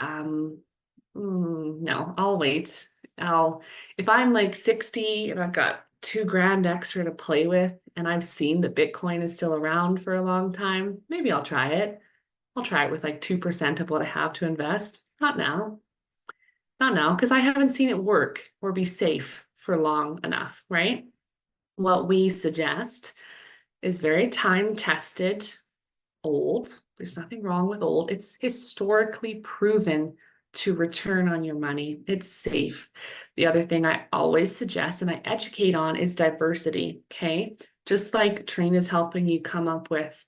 No, I'll wait. If I'm like 60 and I've got 2 grand extra to play with, and I've seen that Bitcoin is still around for a long time, maybe I'll try it. I'll try it with like 2% of what I have to invest. Not now. Not now, because I haven't seen it work or be safe for long enough, right? What we suggest is very time tested, old. There's nothing wrong with old. It's historically proven to return on your money. It's safe. The other thing I always suggest and I educate on is diversity. Okay. Just like Trina is helping you come up with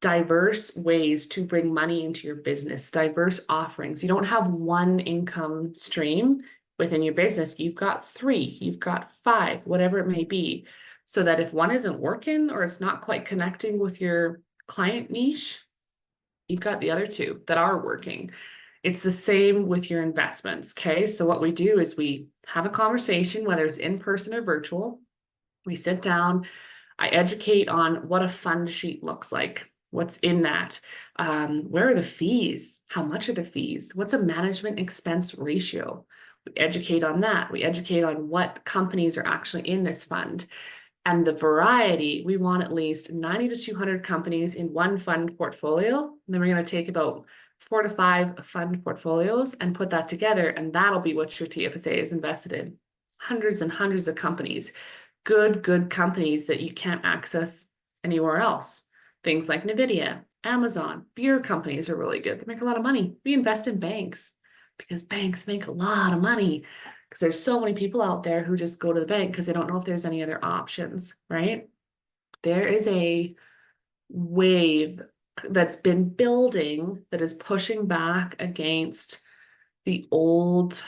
diverse ways to bring money into your business, diverse offerings. You don't have one income stream within your business. You've got 3, you've got 5, whatever it may be. So that if one isn't working or it's not quite connecting with your client niche, you've got the other 2 that are working. It's the same with your investments. Okay. So what we do is we have a conversation, whether it's in person or virtual. We sit down, I educate on what a fund sheet looks like. What's in that? Where are the fees? How much are the fees? What's a management expense ratio? We educate on that. We educate on what companies are actually in this fund. And the variety, we want at least 90 to 200 companies in one fund portfolio. And then we're going to take about 4 to 5 fund portfolios and put that together. And that'll be what your TFSA is invested in. Hundreds and hundreds of companies. Good companies that you can't access anywhere else. Things like Nvidia, Amazon, beer companies are really good. They make a lot of money. We invest in banks because banks make a lot of money because there's so many people out there who just go to the bank because they don't know if there's any other options, right? There is a wave that's been building that is pushing back against the old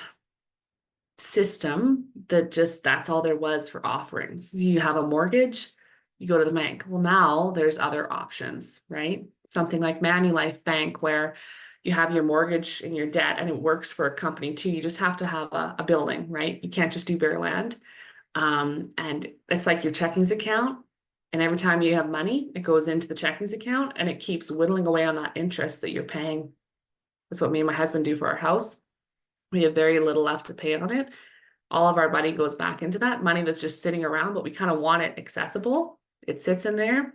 system that just that's all there was for offerings. You have a mortgage, you go to the bank. Well, now there's other options, right? Something like Manulife Bank where you have your mortgage and your debt and it works for a company too. You just have to have a building, right? You can't just do bare land. And it's like your checkings account. And every time you have money, it goes into the checkings account and it keeps whittling away on that interest that you're paying. That's what me and my husband do for our house. We have very little left to pay on it. All of our money goes back into that money that's just sitting around, but we kind of want it accessible. It sits in there.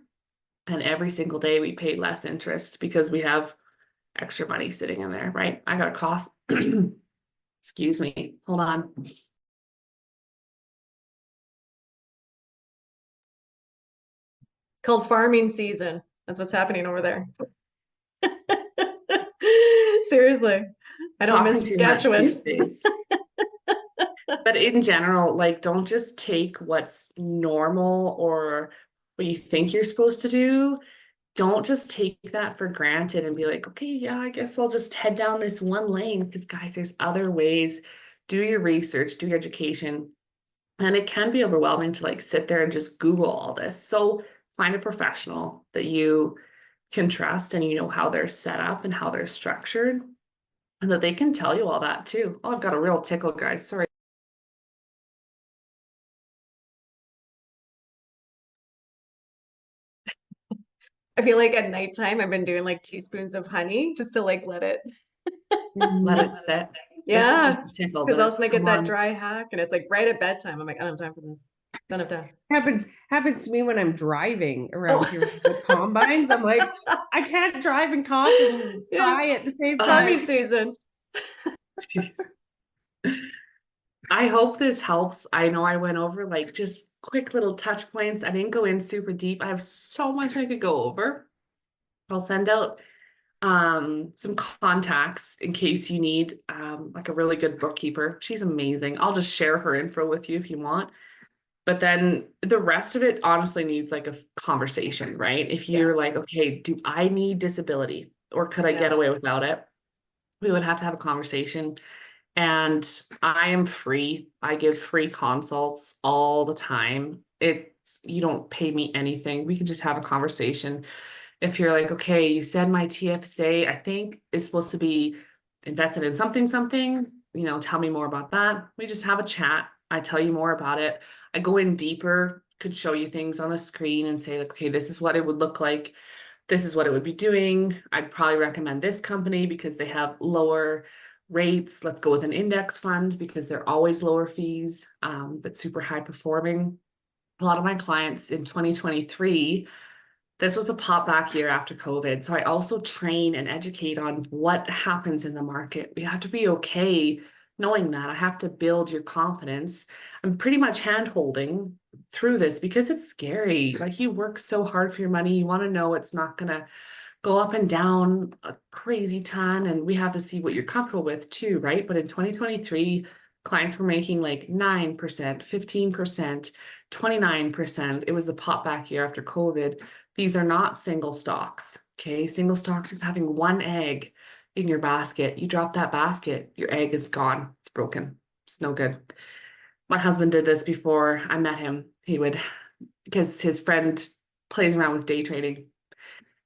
And every single day we pay less interest because we have extra money sitting in there, right? I got a cough. Excuse me. Hold on. Called farming season. That's what's happening over there. Seriously. I don't miss Talking too much Saskatchewan. these days. But in general, like, don't just take what's normal or what you think you're supposed to do. Don't just take that for granted and be like, okay, yeah, I guess I'll just head down this one lane. Because guys, there's other ways. Do your research, do your education. And it can be overwhelming to like sit there and just Google all this. So find a professional that you can trust and you know how they're set up and how they're structured. And that they can tell you all that too. Oh, I've got a real tickle, guys. Sorry. I feel like at nighttime I've been doing like teaspoons of honey just to like let it. Let it sit. This is Yeah, just a tickle, because but else it's I get come that on. dry hack and it's like right at bedtime. I'm like, I don't have time for this. Don't have time. Happens to me when I'm driving around Oh. here with the combines. I'm like, I can't drive and cough and Yeah. cry at the same Farming time. season. I hope this helps. I know I went over like just quick little touch points. I didn't go in super deep. I have so much I could go over. I'll send out some contacts in case you need like a really good bookkeeper. She's amazing. I'll just share her info with you if you want. But then the rest of it honestly needs like a conversation, right? If you're like, okay, do I need disability or could I get away without it? We would have to have a conversation. And I am free. I give free consults all the time. You don't pay me anything. We can just have a conversation. If you're like, okay, you said my TFSA, I think is supposed to be invested in something, tell me more about that. We just have a chat. I tell you more about it. I go in deeper, could show you things on the screen and say like, okay, this is what it would look like. This is what it would be doing. I'd probably recommend this company because they have lower rates. Let's go with an index fund because they're always lower fees, but super high performing. A lot of my clients in 2023, this was the pop back year after COVID. So I also train and educate on what happens in the market. We have to be okay knowing that. I have to build your confidence. I'm pretty much hand holding through this because it's scary. Like you work so hard for your money. You want to know it's not going to go up and down a crazy ton. And we have to see what you're comfortable with too, right? But in 2023, clients were making like 9%, 15%, 29%. It was the pop back year after COVID. These are not single stocks. Okay. Single stocks is having one egg in your basket. You drop that basket, your egg is gone. It's broken. It's no good. My husband did this before I met him. He would, because his friend plays around with day trading.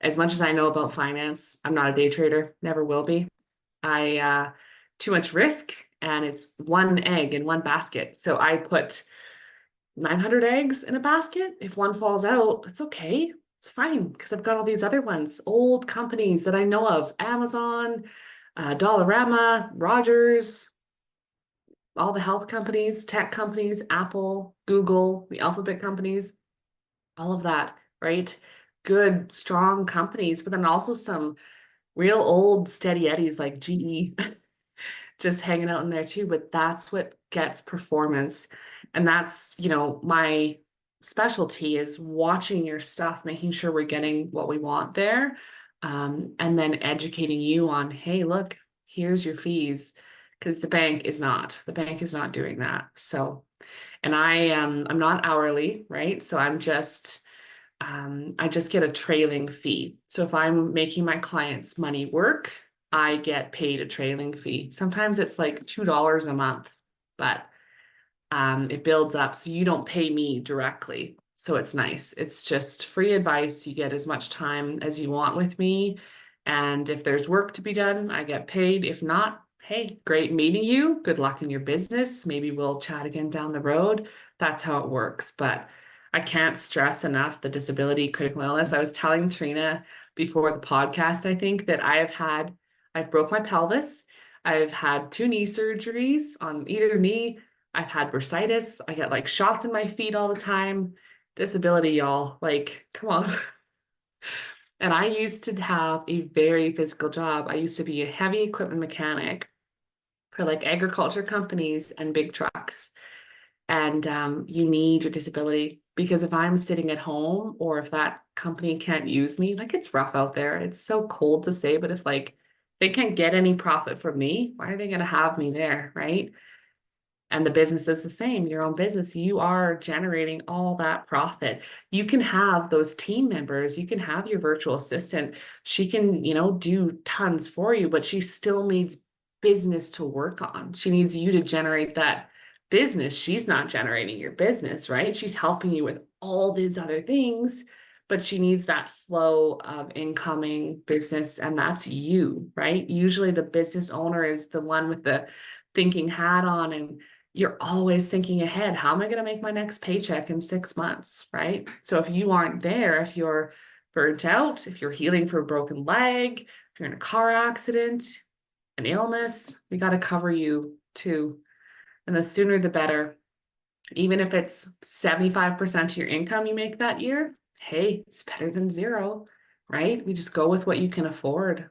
As much as I know about finance, I'm not a day trader, never will be. Too much risk and it's one egg in one basket. So I put 900 eggs in a basket. If one falls out, it's okay. It's fine because I've got all these other ones, old companies that I know of, Amazon, Dollarama, Rogers, all the health companies, tech companies, Apple, Google, the alphabet companies, all of that, right? Good, strong companies, but then also some real old steady eddies like GE just hanging out in there too. But that's what gets performance. And that's, my specialty is watching your stuff, making sure we're getting what we want there. And then educating you on, hey, look, here's your fees. Because the bank is not doing that. So, and I'm not hourly, right? So I just get a trailing fee. So if I'm making my clients money work, I get paid a trailing fee. Sometimes it's like $2 a month, but it builds up. So you don't pay me directly. So it's nice. It's just free advice. You get as much time as you want with me. And if there's work to be done, I get paid. If not, hey, great meeting you. Good luck in your business. Maybe we'll chat again down the road. That's how it works. But I can't stress enough the disability, critical illness. I was telling Trina before the podcast, I think that I've broke my pelvis. I've had 2 knee surgeries on either knee. I've had bursitis. I get like shots in my feet all the time. Disability, y'all. Like, come on. And I used to have a very physical job. I used to be a heavy equipment mechanic for like agriculture companies and big trucks. And you need your disability because if I'm sitting at home or if that company can't use me, like it's rough out there. It's so cold to say, but if like they can't get any profit from me, why are they going to have me there, right? And the business is the same, your own business. You are generating all that profit. You can have those team members, you can have your virtual assistant. She can, do tons for you, but she still needs business to work on. She needs you to generate that business. She's not generating your business, right? She's helping you with all these other things, but she needs that flow of incoming business, and that's you, right? Usually the business owner is the one with the thinking hat on, and you're always thinking ahead. How am I going to make my next paycheck in 6 months, right? So if you aren't there, if you're burnt out, if you're healing for a broken leg, if you're in a car accident, an illness, we got to cover you too. And the sooner the better. Even if it's 75% of your income you make that year, hey, it's better than zero, right? We just go with what you can afford.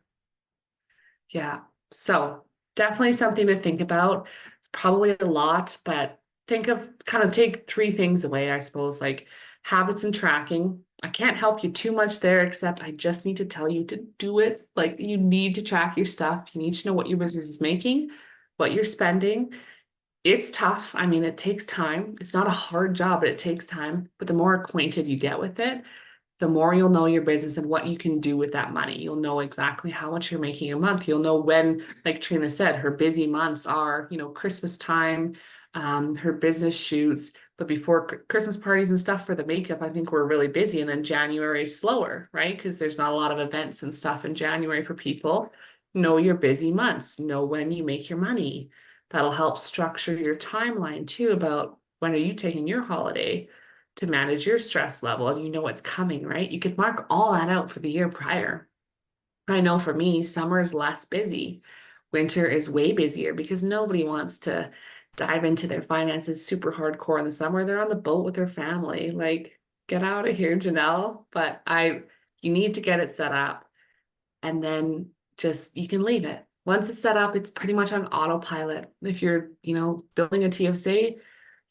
Yeah. So definitely something to think about. It's probably a lot, but kind of take 3 things away, I suppose, like habits and tracking. I can't help you too much there, except I just need to tell you to do it. Like you need to track your stuff. You need to know what your business is making, what you're spending. It's tough. I mean, it takes time. It's not a hard job, but it takes time. But the more acquainted you get with it, the more you'll know your business and what you can do with that money. You'll know exactly how much you're making a month. You'll know when, like Trina said, her busy months are, Christmas time, her business shoots. But before Christmas parties and stuff for the makeup, I think we're really busy. And then January is slower, right? Because there's not a lot of events and stuff in January for people. Know your busy months. Know when you make your money. That'll help structure your timeline too about when are you taking your holiday to manage your stress level and you know what's coming, right? You could mark all that out for the year prior. I know for me, summer is less busy. Winter is way busier because nobody wants to dive into their finances super hardcore in the summer. They're on the boat with their family. Like, get out of here, Janelle. But you need to get it set up and then just you can leave it. Once it's set up, it's pretty much on autopilot. If you're, building a TFC,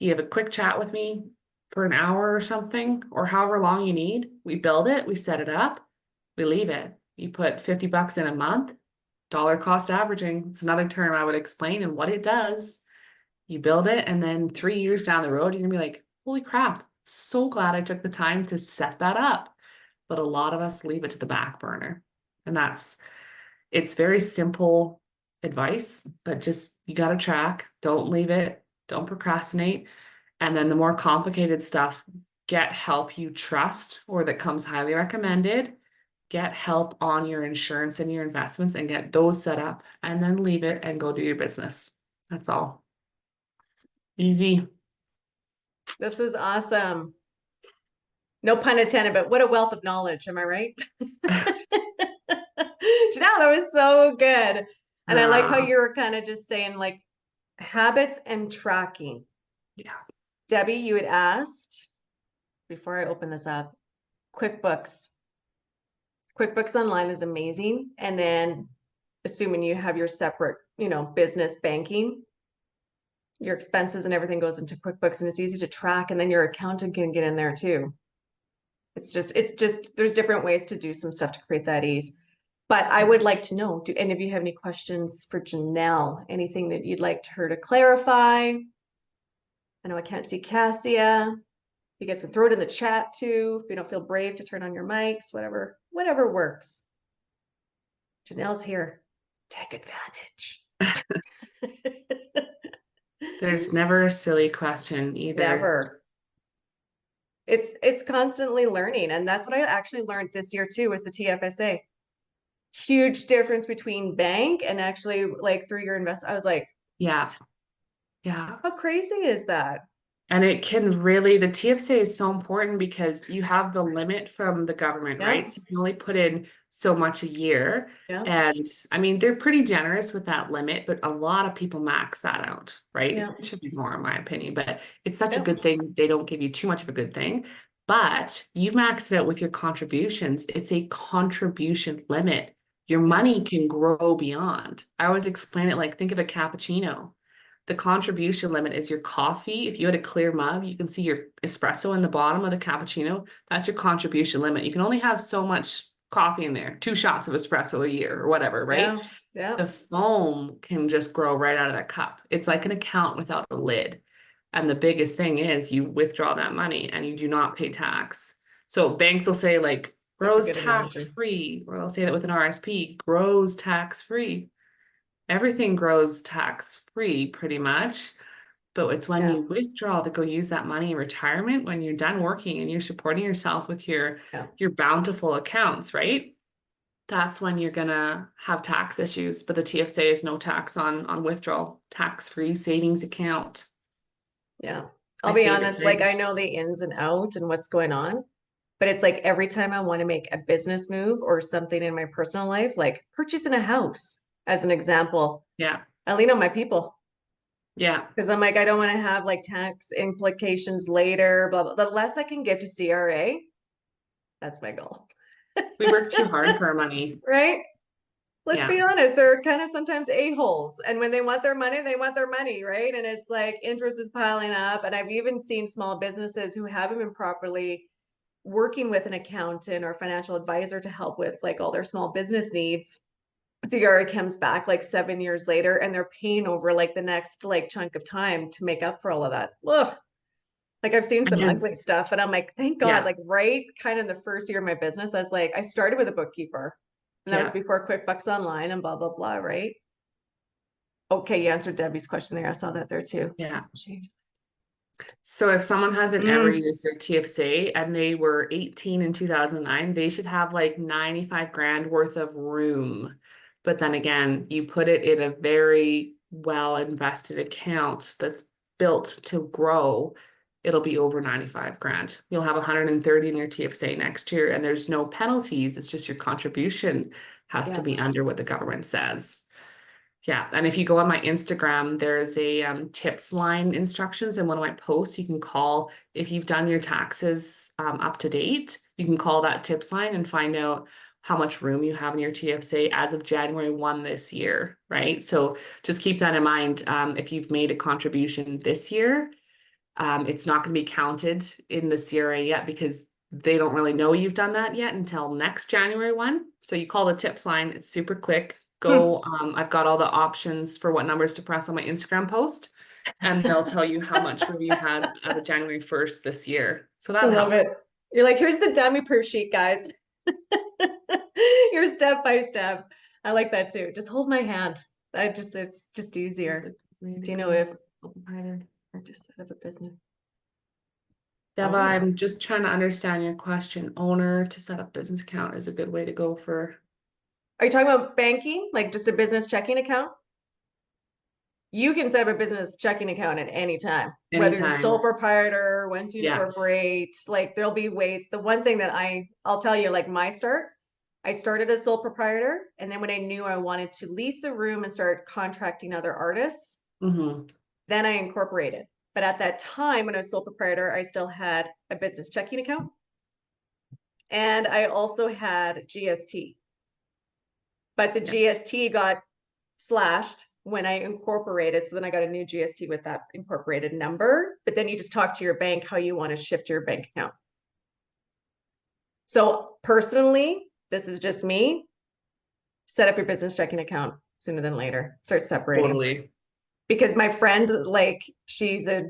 you have a quick chat with me for an hour or something, or however long you need. We build it, we set it up, we leave it. You put $50 in a month, dollar cost averaging. It's another term I would explain and what it does. You build it, and then 3 years down the road, you're gonna be like, holy crap, so glad I took the time to set that up. But a lot of us leave it to the back burner. And it's very simple advice, but just you got to track, don't leave it, don't procrastinate. And then the more complicated stuff, get help you trust or that comes highly recommended. Get help on your insurance and your investments and get those set up and then leave it and go do your business. That's all. Easy. This was awesome. No pun intended, but what a wealth of knowledge. Am I right? Janelle, that was so good. And I like how you were kind of just saying like habits and tracking. Yeah. Debbie, you had asked before I open this up, QuickBooks. QuickBooks Online is amazing. And then assuming you have your separate, business banking, your expenses and everything goes into QuickBooks and it's easy to track. And then your accountant can get in there too. It's just, there's different ways to do some stuff to create that ease. But I would like to know, do any of you have any questions for Janelle? Anything that you'd like her to clarify? I know I can't see Cassia. You guys can throw it in the chat too. If you don't feel brave to turn on your mics, whatever works. Janelle's here. Take advantage. There's never a silly question either. Never. It's constantly learning. And that's what I actually learned this year too, was the TFSA. Huge difference between bank and actually like through your invest. I was like, Yeah. Yeah. how crazy is that? And it can really, the TFSA is so important because you have the limit from the government, Yeah. right? So you can only put in so much a year. Yeah. And I mean, they're pretty generous with that limit, but a lot of people max that out, right? Yeah. It should be more, in my opinion, but it's such a Yeah. good thing. They don't give you too much of a good thing, but you max it out with your contributions. It's a contribution limit. Your money can grow beyond. I always explain it like, think of a cappuccino. The contribution limit is your coffee. If you had a clear mug, you can see your espresso in the bottom of the cappuccino. That's your contribution limit. You can only have so much coffee in there, 2 shots of espresso a year or whatever, right? Yeah. Yeah. The foam can just grow right out of that cup. It's like an account without a lid. And the biggest thing is you withdraw that money and you do not pay tax. So banks will say like grows tax free, or they'll say that with an RSP, grows tax free. Everything grows tax-free pretty much, but it's when you withdraw to go use that money in retirement, when you're done working and you're supporting yourself with your bountiful accounts, right? That's when you're gonna have tax issues. But the TFSA is no tax on withdrawal, tax-free savings account. Yeah. I'll be honest, like I know the ins and outs and what's going on, but it's like every time I want to make a business move or something in my personal life, like purchasing a house as an example. Yeah. I lean on my people. Yeah. Because I'm like, I don't want to have like tax implications later, blah, blah. The less I can give to CRA, that's my goal. We work too hard for our money. Right? Let's be honest, they're kind of sometimes a-holes. And when they want their money, they want their money, right? And it's like interest is piling up. And I've even seen small businesses who haven't been properly working with an accountant or financial advisor to help with like all their small business needs. CRA comes back like 7 years later and they're paying over like the next like chunk of time to make up for all of that. Ugh. Like I've seen some And ugly stuff and I'm like, thank God, yeah, like right kind of the first year of my business, I was like, I started with a bookkeeper and that was yeah, before QuickBooks Online and blah, blah, blah, right? Okay, you answered Debbie's question there. I saw that there too. yeah. So if someone hasn't ever used their TFSA and they were 18 in 2009, they should have like 95 grand worth of room. But then again, you put it in a very well invested account that's built to grow, it'll be over 95 grand. You'll have 130 in your TFSA next year and there's no penalties. It's just your contribution has to Yeah. be under what the government says. Yeah, and if you go on my Instagram, there's a tips line instructions in one of my posts. You can call if you've done your taxes up to date. You can call that tips line and find out how much room you have in your TFSA as of January 1 this year, right? So just keep that in mind. If you've made a contribution this year, it's not going to be counted in the CRA yet because they don't really know you've done that yet until next January 1. So you call the tips line, it's super quick. Go, I've got all the options for what numbers to press on my Instagram post, and they'll tell you how much room you had as of January 1st this year. So I that love helps. it. You're like, here's the dummy proof sheet, guys. You're step by step. I like that too. Just hold my hand. It's just easier. Do you know if I just set up a business? Deva, Oh. I'm just trying to understand your question. Owner to set up business account is a good way to go for. Are you talking about banking, like just a business checking account? You can set up a business checking account at any time, whether you're sole Anytime. proprietor, once you Yeah. incorporate, like there'll be ways. The one thing that I'll tell you, like my start, I started as sole proprietor. And then when I knew I wanted to lease a room and start contracting other artists, Mm-hmm. then I incorporated. But at that time, when I was sole proprietor, I still had a business checking account. And I also had GST. But the GST got slashed when I incorporated. So then I got a new GST with that incorporated number. But then you just talk to your bank how you want to shift your bank account. So personally, this is just me. Set up your business checking account sooner than later. Start separating. Totally. Because my friend, like, she's a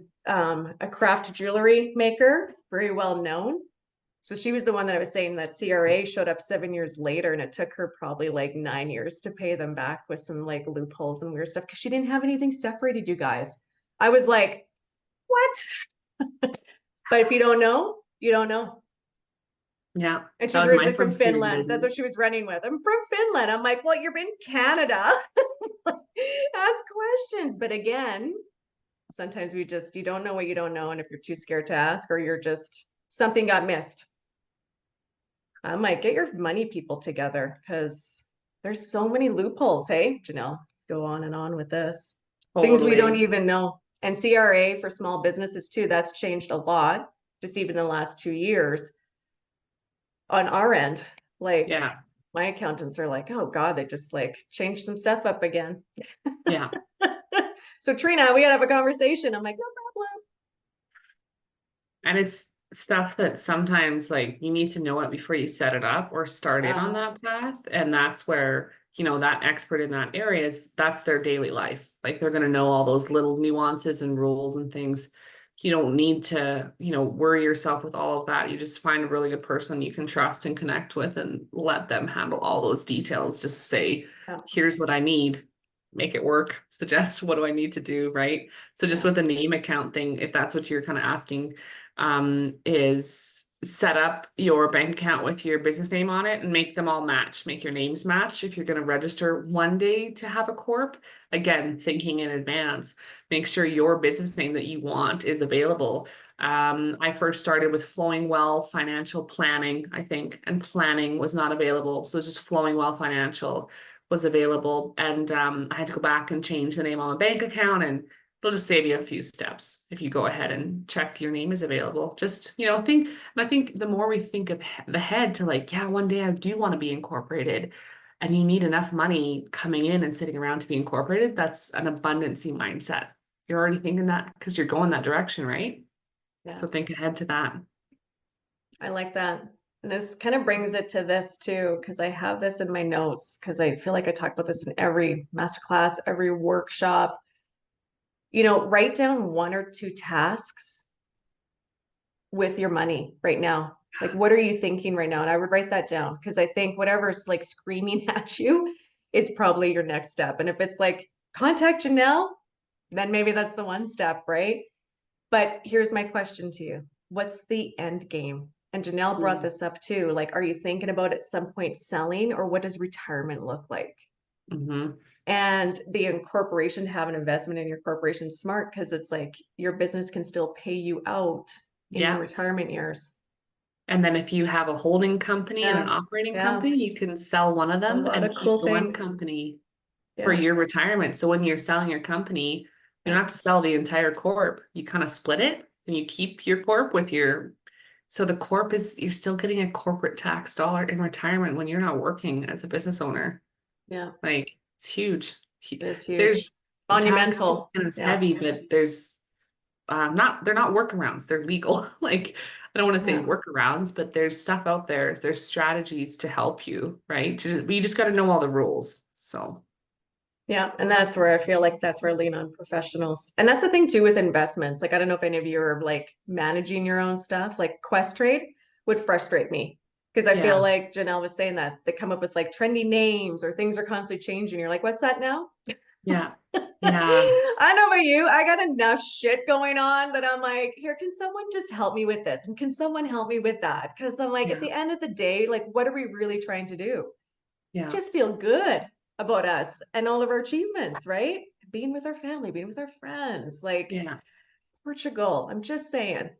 craft jewelry maker, very well known. So she was the one that I was saying that CRA showed up 7 years later, and it took her probably like 9 years to pay them back with some like loopholes and weird stuff because she didn't have anything separated, you guys. I was like, what? But if you don't know, you don't know. Yeah. And That she's was my originally from first year in Finland. That's business. what she was running with. I'm from Finland. I'm like, well, you're in Canada. Ask questions. But again, sometimes you don't know what you don't know. And if you're too scared to ask, or you're just, something got missed. I'm like, get your money people together because there's so many loopholes. Hey, Janelle, go on and on with this. Things we don't Totally. even know. And CRA for small businesses too, that's changed a lot, just even the last 2 years on our end. Like Yeah. my accountants are like, oh God, they just like changed some stuff up again. Yeah. So Trina, we gotta have a conversation. I'm like, no problem. And it's stuff that sometimes like you need to know it before you set it up or start in on that path. And that's where, that expert in that area that's their daily life. Like they're going to know all those little nuances and rules and things. You don't need to, worry yourself with all of that. You just find a really good person you can trust and connect with and let them handle all those details. Just say, here's what I need, make it work, suggest what do I need to do, right? So just with the name account thing, if that's what you're kind of asking, is set up your bank account with your business name on it and make them all match, make your names match. If you're going to register one day to have a corp, again, thinking in advance, make sure your business name that you want is available. I first started with Flowing Well Financial Planning, I think, and planning was not available. So just Flowing Well Financial was available. And I had to go back and change the name on my bank account, and it'll just save you a few steps if you go ahead and check your name is available. Just, think, and I think the more we think of the head to like, yeah, one day I do want to be incorporated, and you need enough money coming in and sitting around to be incorporated, that's an abundancy mindset. You're already thinking that because you're going that direction, right? Yeah. So think ahead to that. I like that. And this kind of brings it to this too, because I have this in my notes, because I feel like I talk about this in every masterclass, every workshop. Write down 1 or 2 tasks with your money right now. Like, what are you thinking right now? And I would write that down, because I think whatever's like screaming at you is probably your next step. And if it's like contact Janelle, then maybe that's the one step, right? But here's my question to you. What's the end game? And Janelle brought this up too. Like, are you thinking about at some point selling, or what does retirement look like? Mm-hmm. And the incorporation, to have an investment in your corporation, smart, because it's like your business can still pay you out in your Yeah. retirement years. And then if you have a holding company and an Yeah. operating Yeah. company, you can sell one of A them lot and of keep cool the one things. company for Yeah. your retirement. So when you're selling your company, you don't Yeah. have to sell the entire corp. You kind of split it and you keep your corp with your, so the corp is, you're still getting a corporate tax dollar in retirement when you're not working as a business owner. Yeah. Like it's huge. It's huge. There's tax Monumental. and it's Yeah. heavy, but there's they're not workarounds, they're legal. Like I don't want to say Yeah. workarounds, but there's stuff out there. There's strategies to help you, right? You just got to know all the rules. So Yeah. And that's where I feel like that's where I lean on professionals. And that's the thing too with investments. Like, I don't know if any of you are like managing your own stuff. Like Quest Trade would frustrate me, because I feel yeah, like Janelle was saying that they come up with like trendy names, or things are constantly changing. You're like, what's that now? yeah, yeah, I know about you. I got enough shit going on that I'm like, here, can someone just help me with this? And can someone help me with that? Because I'm like, at yeah, the end of the day, like, what are we really trying to do? yeah, Just feel good about us and all of our achievements, right? Being with our family, being with our friends, like yeah. Portugal. I'm just saying.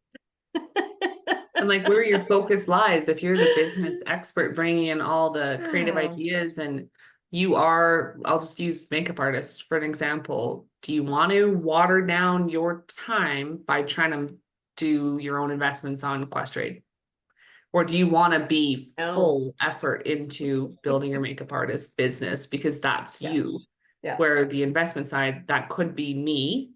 And like where your focus lies, if you're the business expert bringing in all the creative ideas and you are, I'll just use makeup artist for an example. Do you want to water down your time by trying to do your own investments on Questrade? Or do you want to be No. full effort into building your makeup artist business because that's Yeah. you? Yeah. Where the investment side, that could be me,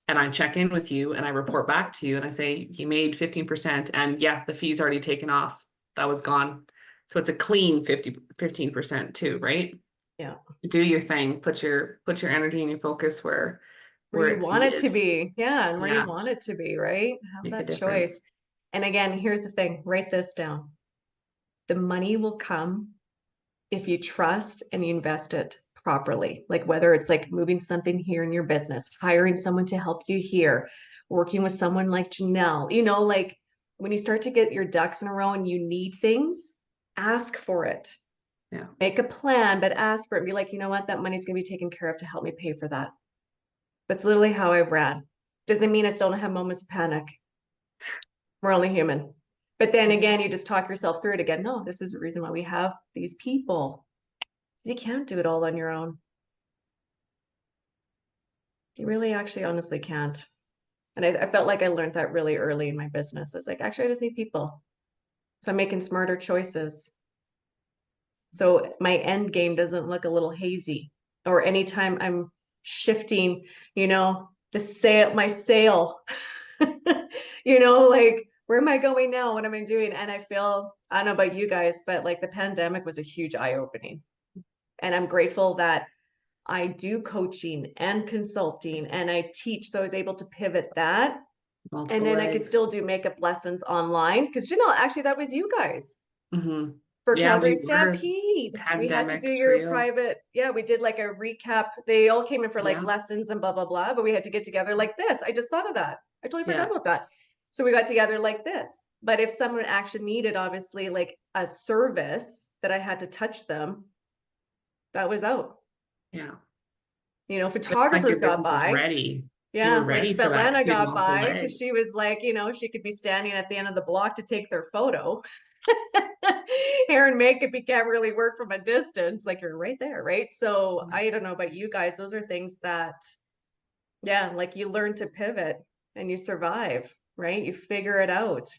and I check in with you and I report back to you and I say, you made 15% and yeah, the fee's already taken off. That was gone. So it's a clean 15% too, right? Yeah. Do your thing, put your energy and your focus Where where you it's want it needed. to be. Yeah. And where you Yeah, want it to be, right? Have make a that difference. choice. And again, here's the thing, write this down. The money will come if you trust and you invest it properly. Like, whether it's like moving something here in your business, hiring someone to help you here, working with someone like Janelle, like when you start to get your ducks in a row and you need things, ask for it. Yeah. Make a plan, but ask for it. Be like, you know what? That money's going to be taken care of to help me pay for that. That's literally how I've ran. Doesn't mean I still don't have moments of panic. We're only human. But then again, you just talk yourself through it again. No, this is the reason why we have these people. You can't do it all on your own. You really actually honestly can't. And I felt like I learned that really early in my business. It's like, actually, I just need people. So I'm making smarter choices. So my end game doesn't look a little hazy. Or anytime I'm shifting, the sail, my sail, like, where am I going now? What am I doing? And I don't know about you guys, but like the pandemic was a huge eye opening. And I'm grateful that I do coaching and consulting and I teach. So I was able to pivot that. And Multiple then I could still legs. do makeup lessons online. Because, actually, that was you guys Mm-hmm. for Yeah, Calgary we were Stampede. We had to do pandemic your trio. private, yeah, we did like a recap. They all came in for like Yeah, lessons and blah, blah, blah. But we had to get together like this. I just thought of that. I totally forgot yeah, about that. So we got together like this. But if someone actually needed, obviously, like a service that I had to touch them, that was out. yeah. It's like Photographers your got business was by. ready. You were Yeah, like ready for that Svetlana because you had got multiple by because legs. she was like, she could be standing at the end of the block to take their photo. Hair and makeup, you can't really work from a distance. Like, you're right there, right? So I don't know about you guys. Those are things that, yeah, like you learn to pivot and you survive, right? You figure it out.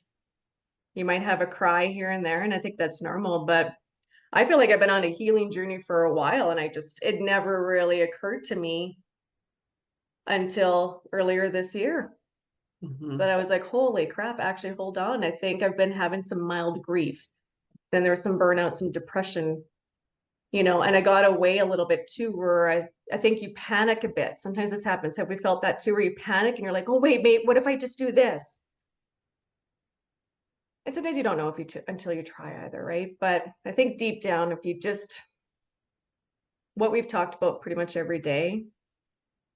You might have a cry here and there, and I think that's normal, but I feel like I've been on a healing journey for a while, and it never really occurred to me until earlier this year. Mhm. But I was like, holy crap, actually, hold on. I think I've been having some mild grief. Then there was some burnout, some depression, and I got away a little bit too, where I think you panic a bit. Sometimes this happens. Have we felt that too, where you panic and you're like, oh, wait, mate, what if I just do this? And sometimes you don't know if until you try either, right? But I think deep down, if you just, what we've talked about pretty much every day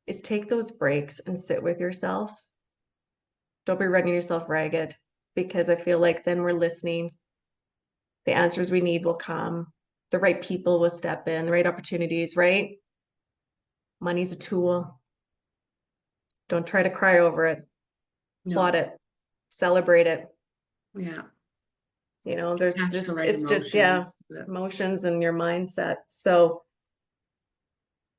is take those breaks and sit with yourself. Don't be running yourself ragged, because I feel like then we're listening. The answers we need will come. The right people will step in, the right opportunities, right? Money's a tool. Don't try to cry over it. Plot No. it, celebrate it. Yeah. There's Catch the just, right it's just, yeah, emotions. But emotions and your mindset. So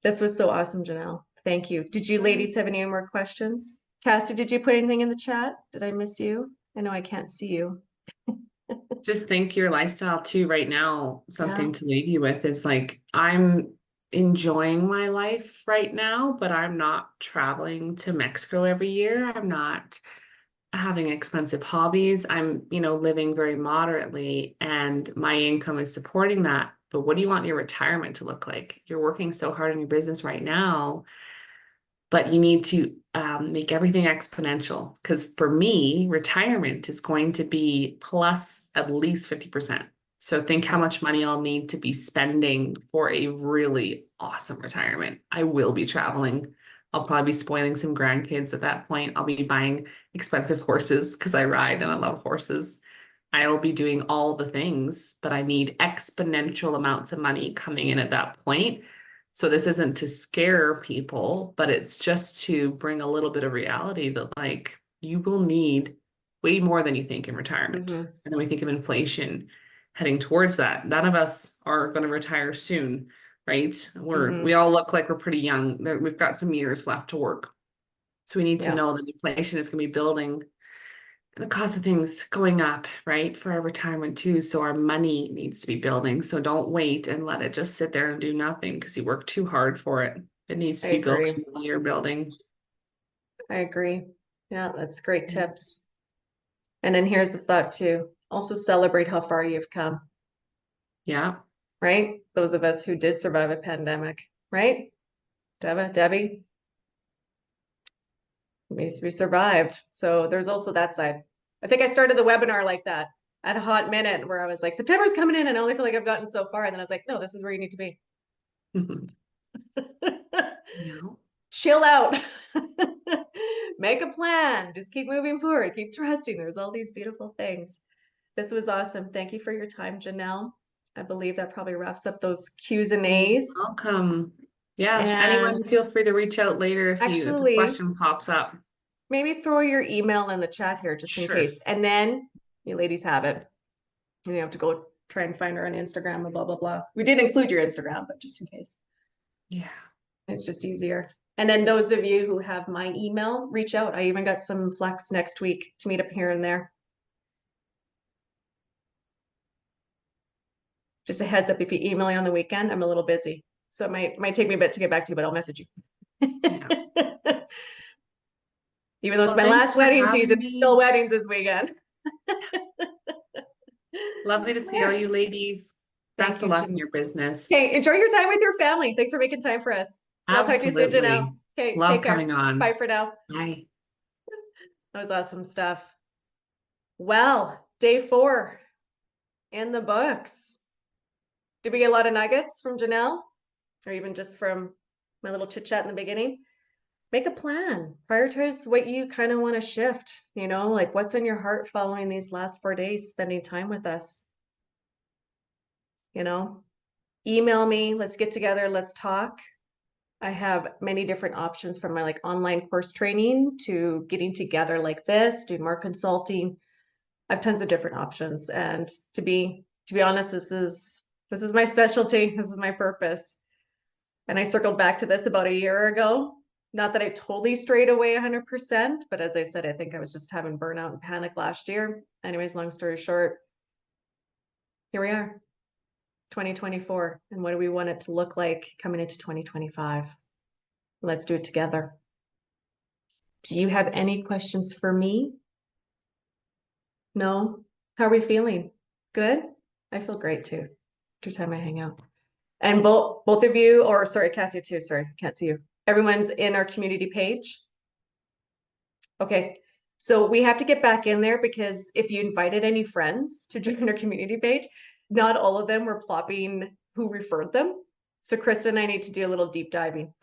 this was so awesome, Janelle. Thank you. Did you ladies have any more questions? Cassie, did you put anything in the chat? Did I miss you? I know I can't see you. just think your lifestyle too right now, Yeah, something to leave you with is like, I'm enjoying my life right now, but I'm not traveling to Mexico every year. I'm not having expensive hobbies. I'm, living very moderately and my income is supporting that. But what do you want your retirement to look like? You're working so hard in your business right now, but you need to make everything exponential. Because for me, retirement is going to be plus at least 50%. So think how much money I'll need to be spending for a really awesome retirement. I will be traveling. I'll probably be spoiling some grandkids at that point. I'll be buying expensive horses because I ride and I love horses. I'll be doing all the things, but I need exponential amounts of money coming in at that point. So this isn't to scare people, but it's just to bring a little bit of reality that like you will need way more than you think in retirement. hmm And then we think of inflation heading towards that. None of us are going to retire soon, right? We all look like we're pretty young. We've got some years left to work. So we need to Yeah, know that inflation is going to be building, the cost of things going up, right, for our retirement too. So our money needs to be building. So don't wait and let it just sit there and do nothing because you work too hard for it. It needs I to be building agree. while you're building. I agree. Yeah, that's great Yeah. tips. And then here's the thought too. Also celebrate how far you've come, Yeah. right? Those of us who did survive a pandemic, right? Debbie, we survived. So there's also that side. I think I started the webinar like that at a hot minute where I was like, September's coming in and I only feel like I've gotten so far. And then I was like, no, this is where you need to be. Yeah. Chill out. Make a plan. Just keep moving forward. Keep trusting. There's all these beautiful things. This was awesome. Thank you for your time, Janelle. I believe that probably wraps up those Q's and A's. Welcome. Yeah. And Anyone feel free to reach out later if a actually, question pops up. maybe throw your email in the chat here just in Sure. case. And then you ladies have it. You have to go try and find her on Instagram and blah, blah, blah. We did include your Instagram, but just in case. Yeah. It's just easier. And then those of you who have my email, reach out. I even got some flex next week to meet up here and there. Just a heads up, if you email me on the weekend, I'm a little busy. So it might take me a bit to get back to you, but I'll message you. Yeah. Even though it's Well, my thanks last for wedding season, having it's still me. weddings this weekend. Lovely to see all you ladies. Thank Best of you, luck Jan. in your business. Okay, enjoy your time with your family. Thanks for making time for us. And I'll talk to you soon, Janelle. Absolutely. Okay, Love take care. coming on. Bye for now. Bye. That was awesome stuff. Well, day 4 in the books. Did we get a lot of nuggets from Janelle? Or even just from my little chit chat in the beginning? Make a plan. Prioritize what you kind of want to shift, like what's in your heart following these last 4 days, spending time with us. Email me, let's get together, let's talk. I have many different options from my online course training to getting together like this, do more consulting. I have tons of different options. And to be honest, this is my specialty. This is my purpose. And I circled back to this about a year ago. Not that I totally strayed away 100%, but as I said, I think I was just having burnout and panic last year. Anyways, long story short, here we are, 2024. And what do we want it to look like coming into 2025? Let's do it together. Do you have any questions for me? No? How are we feeling? Good? I feel great too, every time I hang out. And both of you, or sorry, Cassie too, sorry, can't see you. Everyone's in our community page. Okay, so we have to get back in there because if you invited any friends to join our community page, not all of them were plopping who referred them. So Krista and I need to do a little deep diving.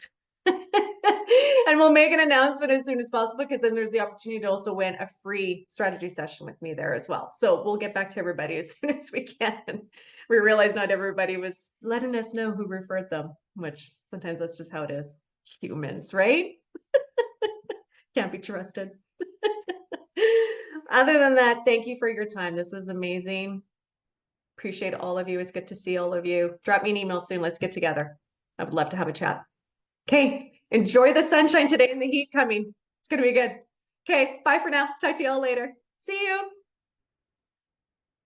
And we'll make an announcement as soon as possible because then there's the opportunity to also win a free strategy session with me there as well. So we'll get back to everybody as soon as we can. We realize not everybody was letting us know who referred them, which sometimes that's just how it is. Humans, right? Can't be trusted. Other than that, thank you for your time. This was amazing. Appreciate all of you. It's good to see all of you. Drop me an email soon. Let's get together. I would love to have a chat. Okay. Enjoy the sunshine today and the heat coming. It's going to be good. Okay. Bye for now. Talk to you all later. See you.